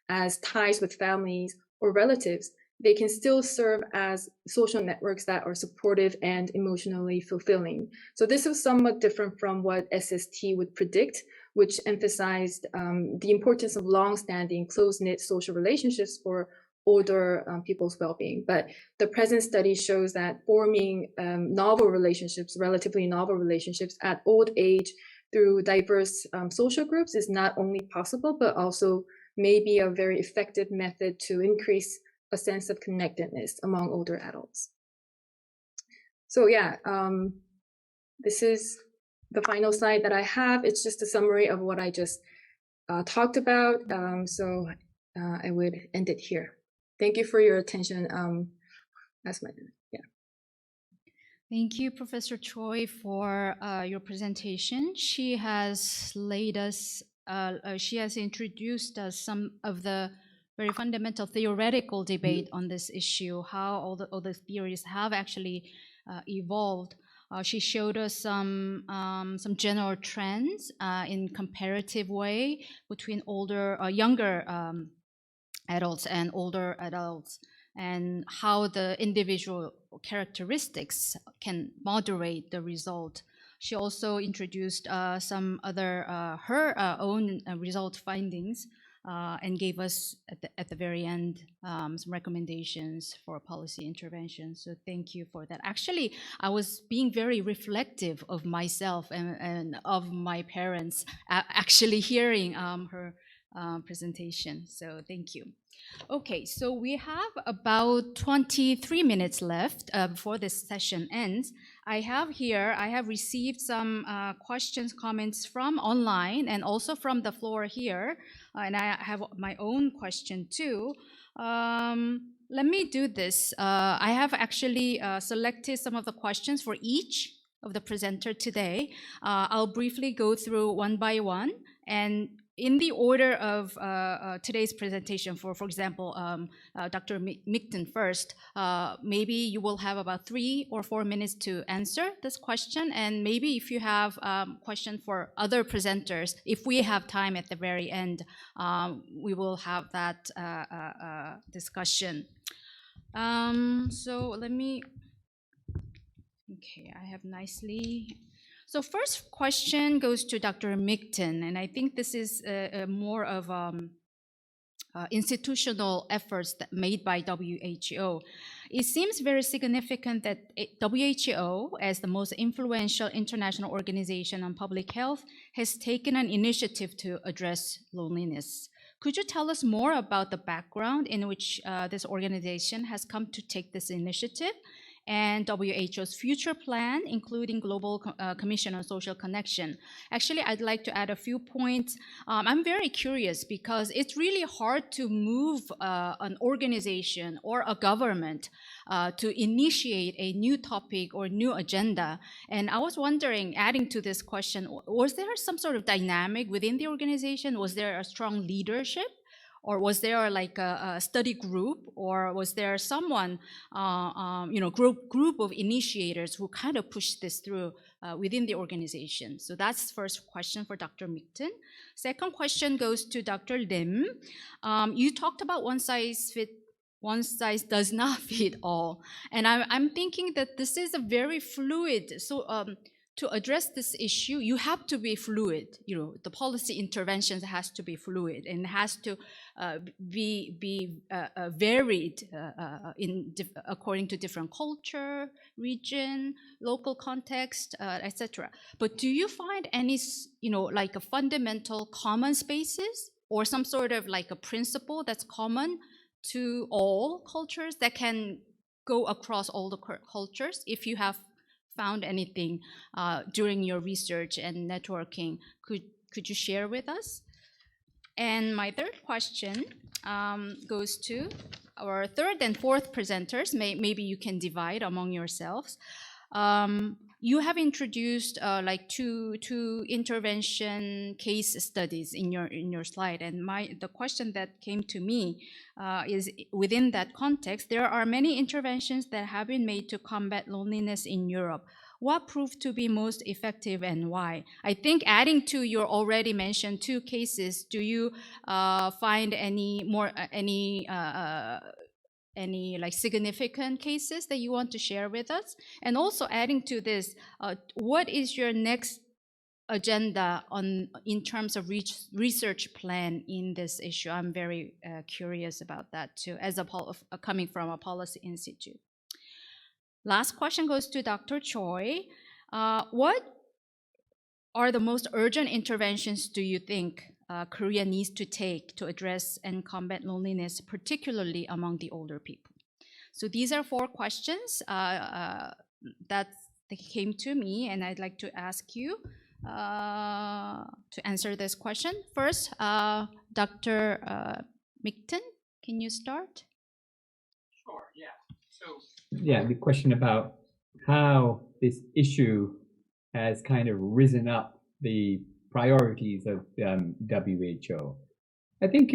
as ties with families or relatives, they can still serve as social networks that are supportive and emotionally fulfilling. So this was somewhat different from what SST would predict, which emphasized the importance of long-standing, close-knit social relationships for older people's well-being. But the present study shows that forming relatively novel relationships at old age through diverse social groups is not only possible, but also may be a very effective method to increase a sense of connectedness among older adults. So yeah, this is the final slide that I have. It's just a summary of what I just talked about. So I would end it here. Thank you for your attention. Thank you, Professor Choi, for your presentation. She has introduced us some of the very fundamental theoretical debate on this issue, how all the theories have actually evolved. She showed us some general trends in comparative way between younger adults and older adults, and how the individual characteristics can moderate the result. She also introduced some other her own result findings and gave us at the very end some recommendations for policy intervention. So thank you for that. Actually, I was being very reflective of myself and of my parents actually hearing her presentation. So thank you. Okay, so we have about 23 minutes left before this session ends. I have received some questions, comments from online and also from the floor here. And I have my own question too. Let me do this. I have actually selected some of the questions for each of the presenter today. I'll briefly go through one by one, and in the order of today's presentation, for example, Dr. Mikton first, maybe you will have about 3 or 4 minutes to answer this question, and maybe if you have question for other presenters, if we have time at the very end, we will have that discussion. So let me, okay, I have nicely. So first question goes to Dr. Mikton, and I think this is more of institutional efforts that made by WHO. It seems very significant that WHO, as the most influential international organization on public health, has taken an initiative to address loneliness. Could you tell us more about the background in which this organization has come to take this initiative? and WHO's future plan, including Global Commission on Social Connection. Actually, I'd like to add a few points. I'm very curious because it's really hard to move an organization or a government to initiate a new topic or new agenda. And I was wondering, adding to this question, was there some sort of dynamic within the organization? Was there a strong leadership? Or was there like a study group, or was there someone, group of initiators who kind of pushed this through within the organization? So that's the first question for Dr. Mikton. Second question goes to Dr. Lim. You talked about one size does not fit all, and I'm thinking that this is a very fluid. So to address this issue, you have to be fluid. The policy interventions has to be fluid and has to be varied according to different culture, region, local context, etc. But do you find any, like a fundamental common spaces or some sort of like a principle that's common to all cultures that can go across all the cultures? If you have found anything during your research and networking, could you share with us? And my third question goes to our third and fourth presenters. Maybe you can divide among yourselves. You have introduced like two intervention case studies in your slide, and the question that came to me is, within that context, there are many interventions that have been made to combat loneliness in Europe. What proved to be most effective and why? I think adding to your already mentioned two cases, do you find any like significant cases that you want to share with us? And also adding to this, what is your next agenda in terms of research plan in this issue? I'm very curious about that too, as coming from a policy institute. Last question goes to Dr. Choi. What are the most urgent interventions do you think Korea needs to take to address and combat loneliness, particularly among the older people? So these are 4 questions that came to me, and I'd like to ask you to answer this question. First, Dr. Mikton, can you start? Sure, yeah. So, yeah, the question about how this issue has kind of risen up the priorities of WHO. I think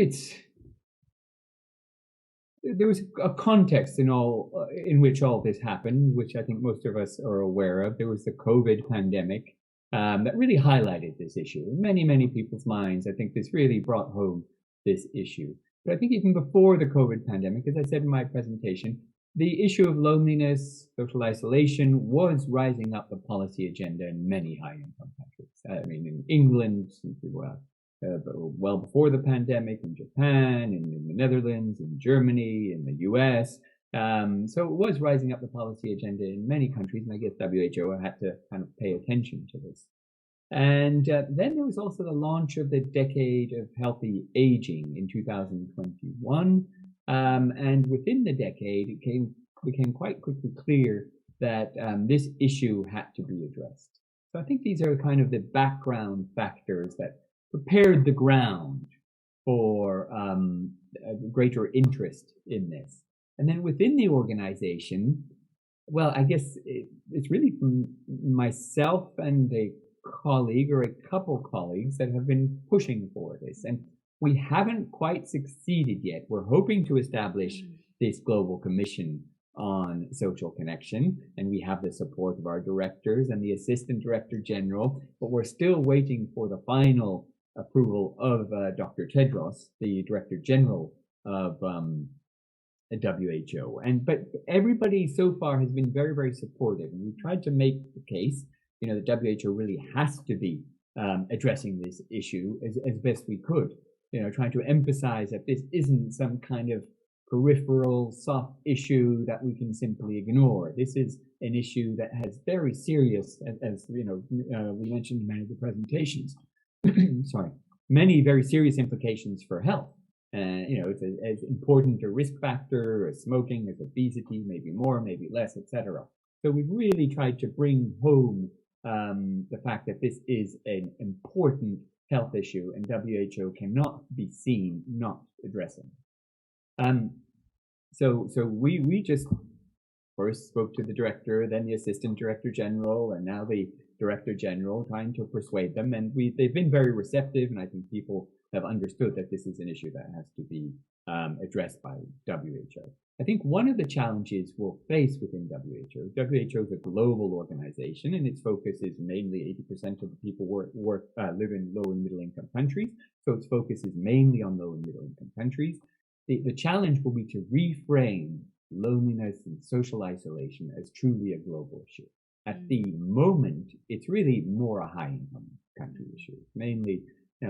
there was a context in which all this happened, which I think most of us are aware of. There was the COVID pandemic that really highlighted this issue in many, many people's minds. I think this really brought home this issue. But I think even before the COVID pandemic, as I said in my presentation, the issue of loneliness, social isolation was rising up the policy agenda in many high-income countries. I mean, in England, well before the pandemic, in Japan, in the Netherlands, in Germany, in the US. So it was rising up the policy agenda in many countries, and I guess WHO had to kind of pay attention to this. And then there was also the launch of the Decade of Healthy Aging in 2021. And within the decade, it became quite quickly clear that this issue had to be addressed. So I think these are kind of the background factors that prepared the ground for a greater interest in this. And then within the organization, well, I guess it's really myself and a colleague or a couple colleagues that have been pushing for this. And we haven't quite succeeded yet. We're hoping to establish this global commission on social connection, and we have the support of our directors and the assistant director general, but we're still waiting for the final approval of Dr. Tedros, the director general of WHO. But everybody so far has been very, very supportive, and we've tried to make the case, the WHO really has to be addressing this issue as best we could. Trying to emphasize that this isn't some kind of peripheral soft issue that we can simply ignore. This is an issue that has very serious, as we mentioned in many of the presentations, many very serious implications for health. it's as important a risk factor as smoking, as obesity, maybe more, maybe less, etc. So we've really tried to bring home the fact that this is an important health issue, and WHO cannot be seen not addressing. So we just first spoke to the director, then the assistant director general, and now the director general, trying to persuade them. And they've been very receptive, and I think people have understood that this is an issue that has to be addressed by WHO. I think one of the challenges we'll face within WHO is a global organization, and its focus is mainly 80% of the people live in low and middle income countries. So its focus is mainly on low and middle income countries. The challenge will be to reframe loneliness and social isolation as truly a global issue. At the moment, it's really more a high-income country issue, mainly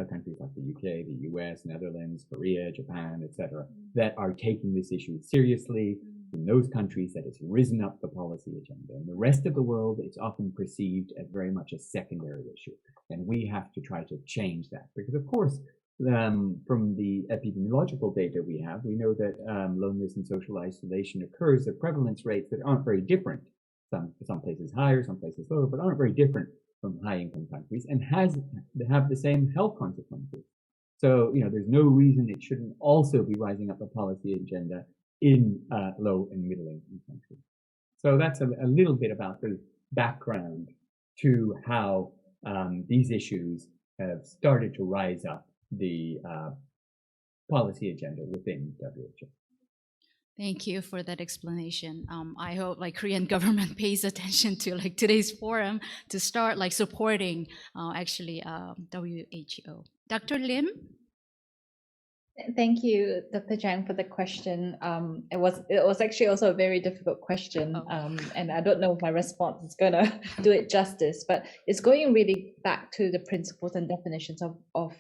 countries like the UK, the US, Netherlands, Korea, Japan, etc., that are taking this issue seriously. In those countries, that has risen up the policy agenda. In the rest of the world, it's often perceived as very much a secondary issue, and we have to try to change that because, of course, from the epidemiological data we have, we know that loneliness and social isolation occurs at prevalence rates that aren't very different. Some places higher, some places lower, but aren't very different from high-income countries, and have the same health consequences. So, there's no reason it shouldn't also be rising up the policy agenda in low and middle-income countries. So that's a little bit about the background to how these issues have started to rise up the policy agenda within WHO. Thank you for that explanation. I hope Korean government pays attention to today's forum to start supporting WHO. Dr. Lim? Thank you, Dr. Chang, for the question. It was actually also a very difficult question, and I don't know if my response is going to do it justice, but it's going really back to the principles and definitions of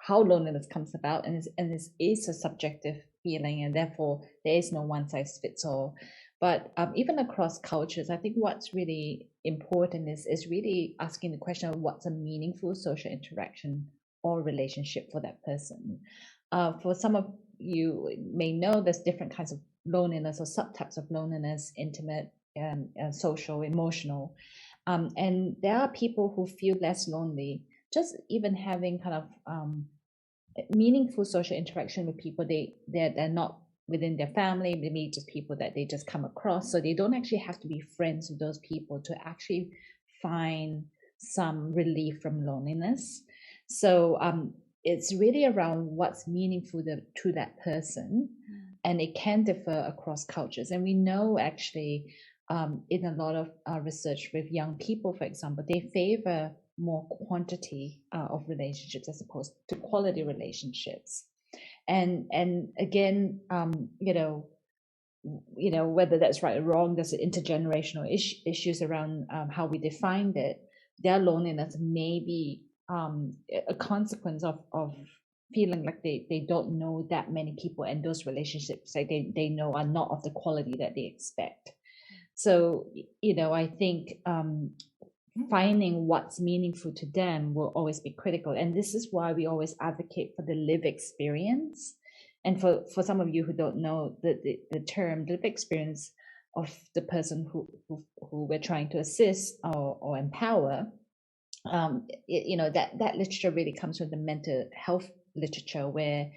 how loneliness comes about, and this is a subjective feeling, and therefore there is no one size fits all. But even across cultures, I think what's really important is really asking the question of what's a meaningful social interaction or relationship for that person. For some of you may know there's different kinds of loneliness or subtypes of loneliness, intimate and social, emotional. And there are people who feel less lonely, just even having kind of meaningful social interaction with people they're not within their family, maybe just people that they just come across. So they don't actually have to be friends with those people to actually find some relief from loneliness. So it's really around what's meaningful to that person, and it can differ across cultures. And we know actually in a lot of research with young people, for example, they favor more quantity of relationships as opposed to quality relationships. And again, whether that's right or wrong, there's intergenerational issues around how we defined it. Their loneliness may be a consequence of feeling like they don't know that many people, and those relationships they know are not of the quality that they expect. So I think finding what's meaningful to them will always be critical, and this is why we always advocate for the lived experience. And for some of you who don't know the term lived experience of the person who we're trying to assist or empower, that literature really comes from the mental health literature, where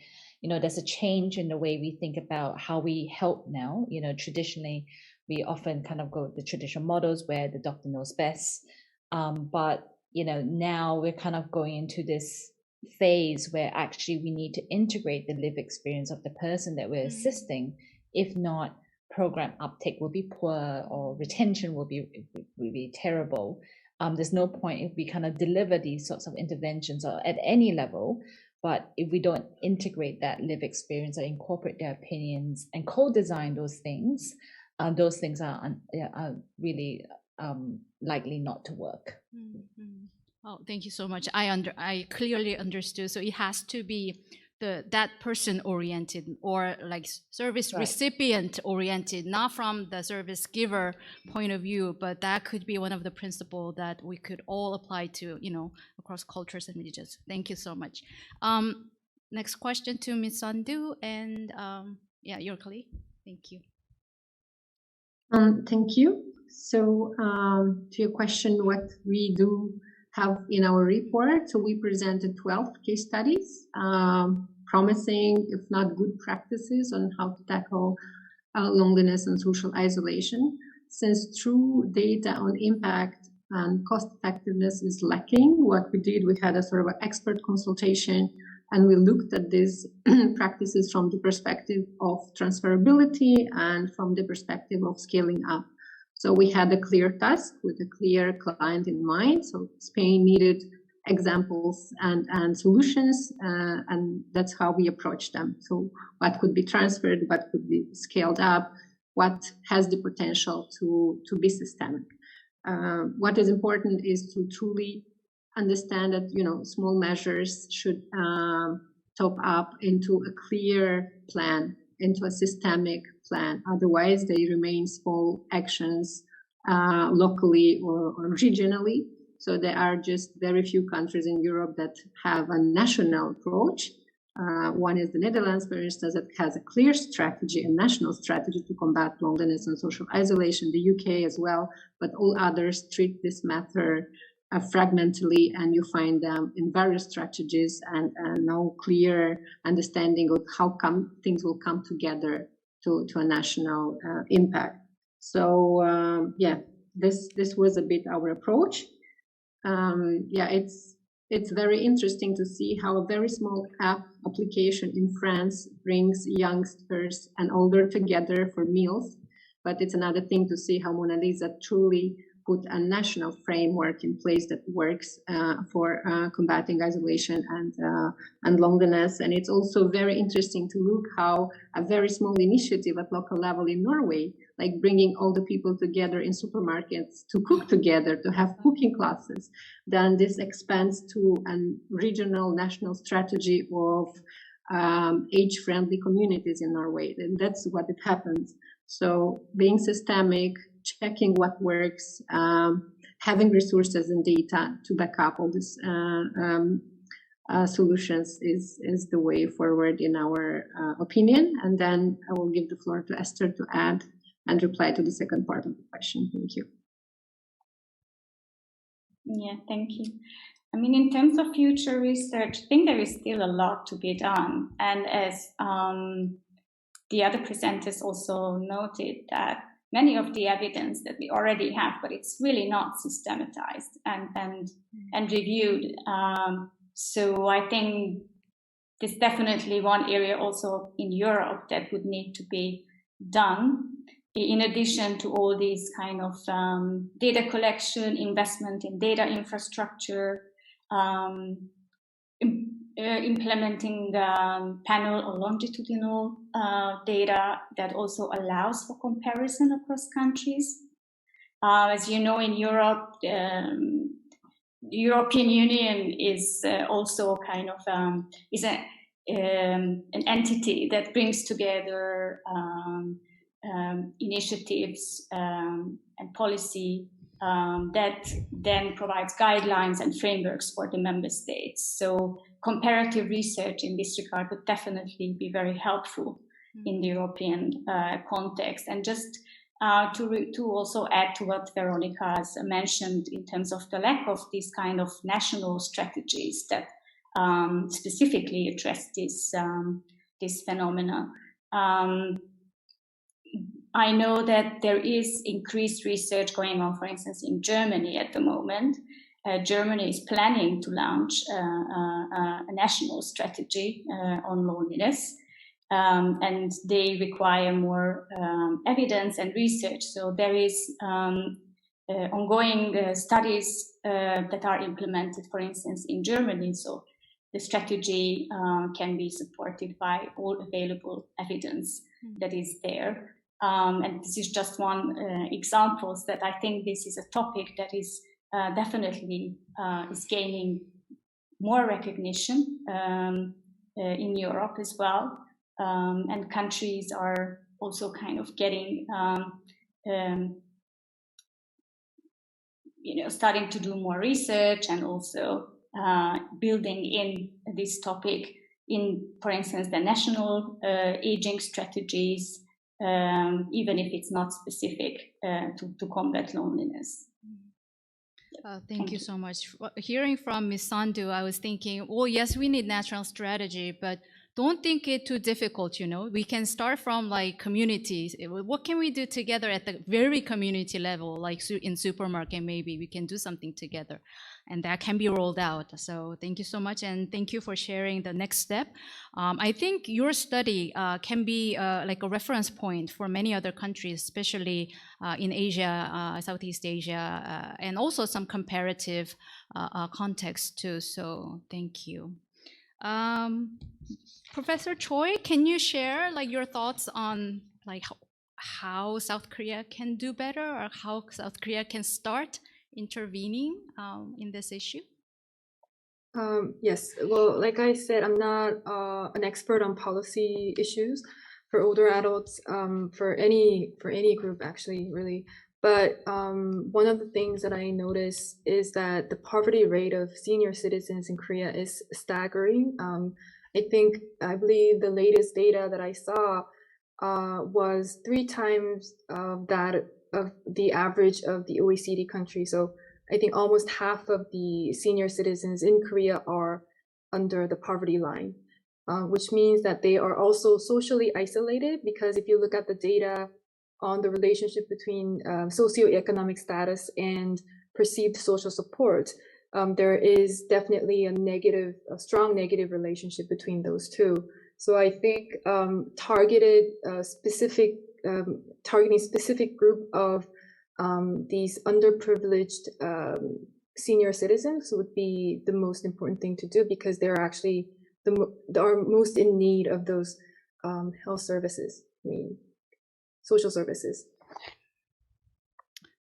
there's a change in the way we think about how we help now. Traditionally we often kind of go with the traditional models where the doctor knows best, but now we're kind of going into this phase where actually we need to integrate the lived experience of the person that we're assisting. If not, program uptake will be poor or retention will be terrible. There's no point if we kind of deliver these sorts of interventions or at any level, but if we don't integrate that lived experience or incorporate their opinions and co-design those things are really likely not to work. Oh, thank you so much. I clearly understood. So it has to be that person oriented, or service recipient oriented, not from the service giver point of view, but that could be one of the principles that we could all apply to across cultures and religions. Thank you so much. Next question to Ms. Sandu and yeah, your colleague. Thank you. Thank you. So to your question, what we do have in our report, so we presented 12 case studies, promising, if not good practices on how to tackle loneliness and social isolation. Since true data on impact and cost effectiveness is lacking, what we did, we had a sort of an expert consultation, and we looked at these practices from the perspective of transferability and from the perspective of scaling up. So we had a clear task with a clear client in mind. So Spain needed examples and solutions, and that's how we approached them. So what could be transferred, what could be scaled up, what has the potential to be systemic. What is important is to truly understand that, small measures should top up into a clear plan, into a systemic plan. Otherwise, they remain small actions locally or regionally. So there are just very few countries in Europe that have a national approach. One is the Netherlands, for instance, that has a clear strategy, a national strategy to combat loneliness and social isolation, the UK as well, but all others treat this matter fragmentally, and you find them in various strategies and no clear understanding of how things will come together to a national impact. So this was a bit our approach. It's very interesting to see how a very small application in France brings youngsters and older together for meals. But it's another thing to see how Mona Lisa truly put a national framework in place that works for combating isolation and loneliness. And it's also very interesting to look how a very small initiative at local level in Norway, like bringing all the people together in supermarkets to cook together, to have cooking classes, then this expands to a regional national strategy of age-friendly communities in Norway. And that's what it happens. So being systemic, checking what works, having resources and data to back up all these solutions is the way forward in our opinion. And then I will give the floor to Eszter to add and reply to the second part of the question. Thank you. Yeah, thank you. I mean, in terms of future research, I think there is still a lot to be done. And as the other presenters also noted, that many of the evidence that we already have, but it's really not systematized and reviewed. So I think there's definitely one area also in Europe that would need to be done, in addition to all these kind of data collection, investment in data infrastructure, implementing the panel or longitudinal data that also allows for comparison across countries. As you know, in Europe, the European Union is also kind of an entity that brings together initiatives and policy that then provides guidelines and frameworks for the member states. So comparative research in this regard would definitely be very helpful in the European context. And just to also add to what Veronica has mentioned in terms of the lack of these kind of national strategies that specifically address this phenomena. I know that there is increased research going on, for instance, in Germany at the moment. Germany is planning to launch a national strategy on loneliness, and they require more evidence and research. So there is ongoing studies that are implemented, for instance, in Germany. So the strategy can be supported by all available evidence that is there. And this is just one example that I think this is a topic that is definitely is gaining more recognition in Europe as well. And countries are also kind of getting, starting to do more research and also building in this topic in, for instance, the national aging strategies, even if it's not specific to combat loneliness. Thank you so much. Hearing from Ms. Sandu, I was thinking, oh yes, we need national strategy, but don't think it too difficult, you know. We can start from like communities. What can we do together at the very community level, like in supermarket, maybe we can do something together, and that can be rolled out. So thank you so much, and thank you for sharing the next step. I think your study can be like a reference point for many other countries, especially in Asia, Southeast Asia, and also some comparative context too. So thank you. Professor Choi, can you share like your thoughts on like how South Korea can do better, or how South Korea can start intervening in this issue? Yes, well, like I said, I'm not an expert on policy issues for older adults, for any group actually, really. But one of the things that I noticed is that the poverty rate of senior citizens in Korea is staggering. I believe the latest data that I saw was 3 times that of the average of the OECD countries. So I think almost half of the senior citizens in Korea are under the poverty line, which means that they are also socially isolated, because if you look at the data on the relationship between socioeconomic status and perceived social support, there is definitely a strong negative relationship between those two. So I think targeting specific group of these underprivileged senior citizens would be the most important thing to do, because they're actually are most in need of those health services, social services.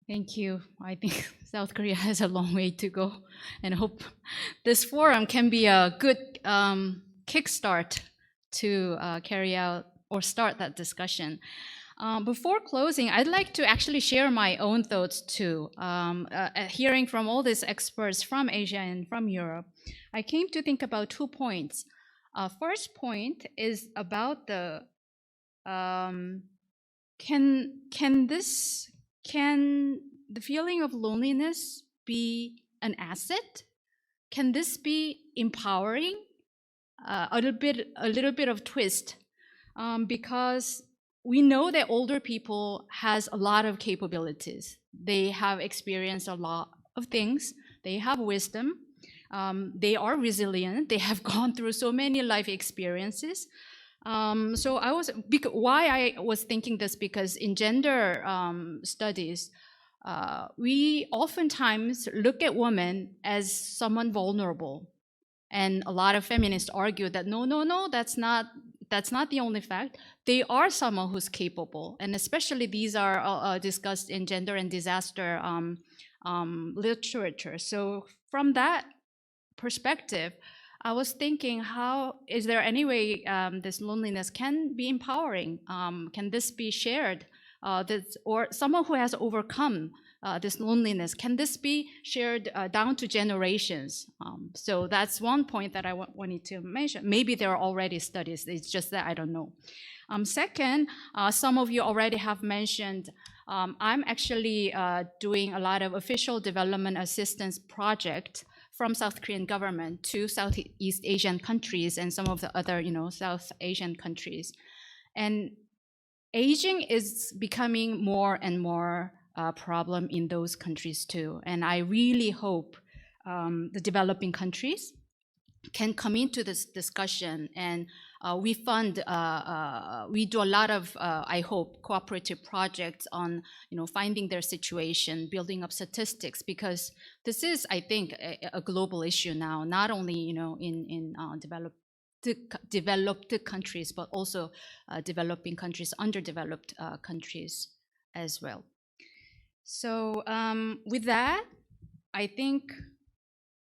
Thank you. I think South Korea has a long way to go, and hope this forum can be a good kickstart to carry out or start that discussion. Before closing, I'd like to actually share my own thoughts too. Hearing from all these experts from Asia and from Europe, I came to think about 2 points. First point is about the can the feeling of loneliness be an asset? Can this be empowering? A little bit of twist, because we know that older people has a lot of capabilities. They have experienced a lot of things. They have wisdom. They are resilient. They have gone through so many life experiences. So why I was thinking this, because in gender studies, we oftentimes look at women as someone vulnerable, and a lot of feminists argue that no, that's not the only fact. They are someone who's capable, and especially these are discussed in gender and disaster literature. So from that perspective, I was thinking, how is there any way this loneliness can be empowering? Can this be shared? Or someone who has overcome this loneliness, can this be shared down to generations? So that's one point that I wanted to mention. Maybe there are already studies, it's just that I don't know. Second, some of you already have mentioned, I'm actually doing a lot of official development assistance project from South Korean government to Southeast Asian countries and some of the other, South Asian countries. And aging is becoming more and more a problem in those countries too. And I really hope the developing countries can come into this discussion, and we do a lot of, I hope, cooperative projects on, finding their situation, building up statistics, because this is, I think, a global issue now, not only, in developed countries, but also developing countries, underdeveloped countries as well. So with that, I think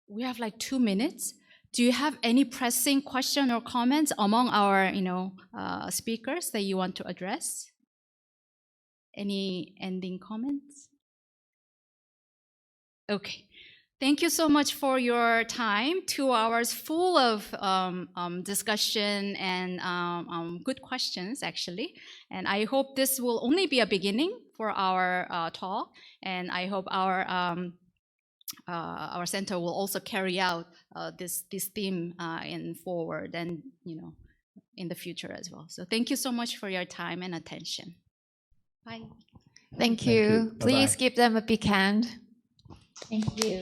we have like 2 minutes. Do you have any pressing question or comments among our, speakers that you want to address? Any ending comments? Okay. Thank you so much for your time. 2 hours full of discussion and good questions, actually. And I hope this will only be a beginning for our talk. And I hope our center will also carry out this theme in forward and in the future as well. So thank you so much for your time and attention. Bye. Thank you. you. Please Bye-bye. give them a big hand. Thank you.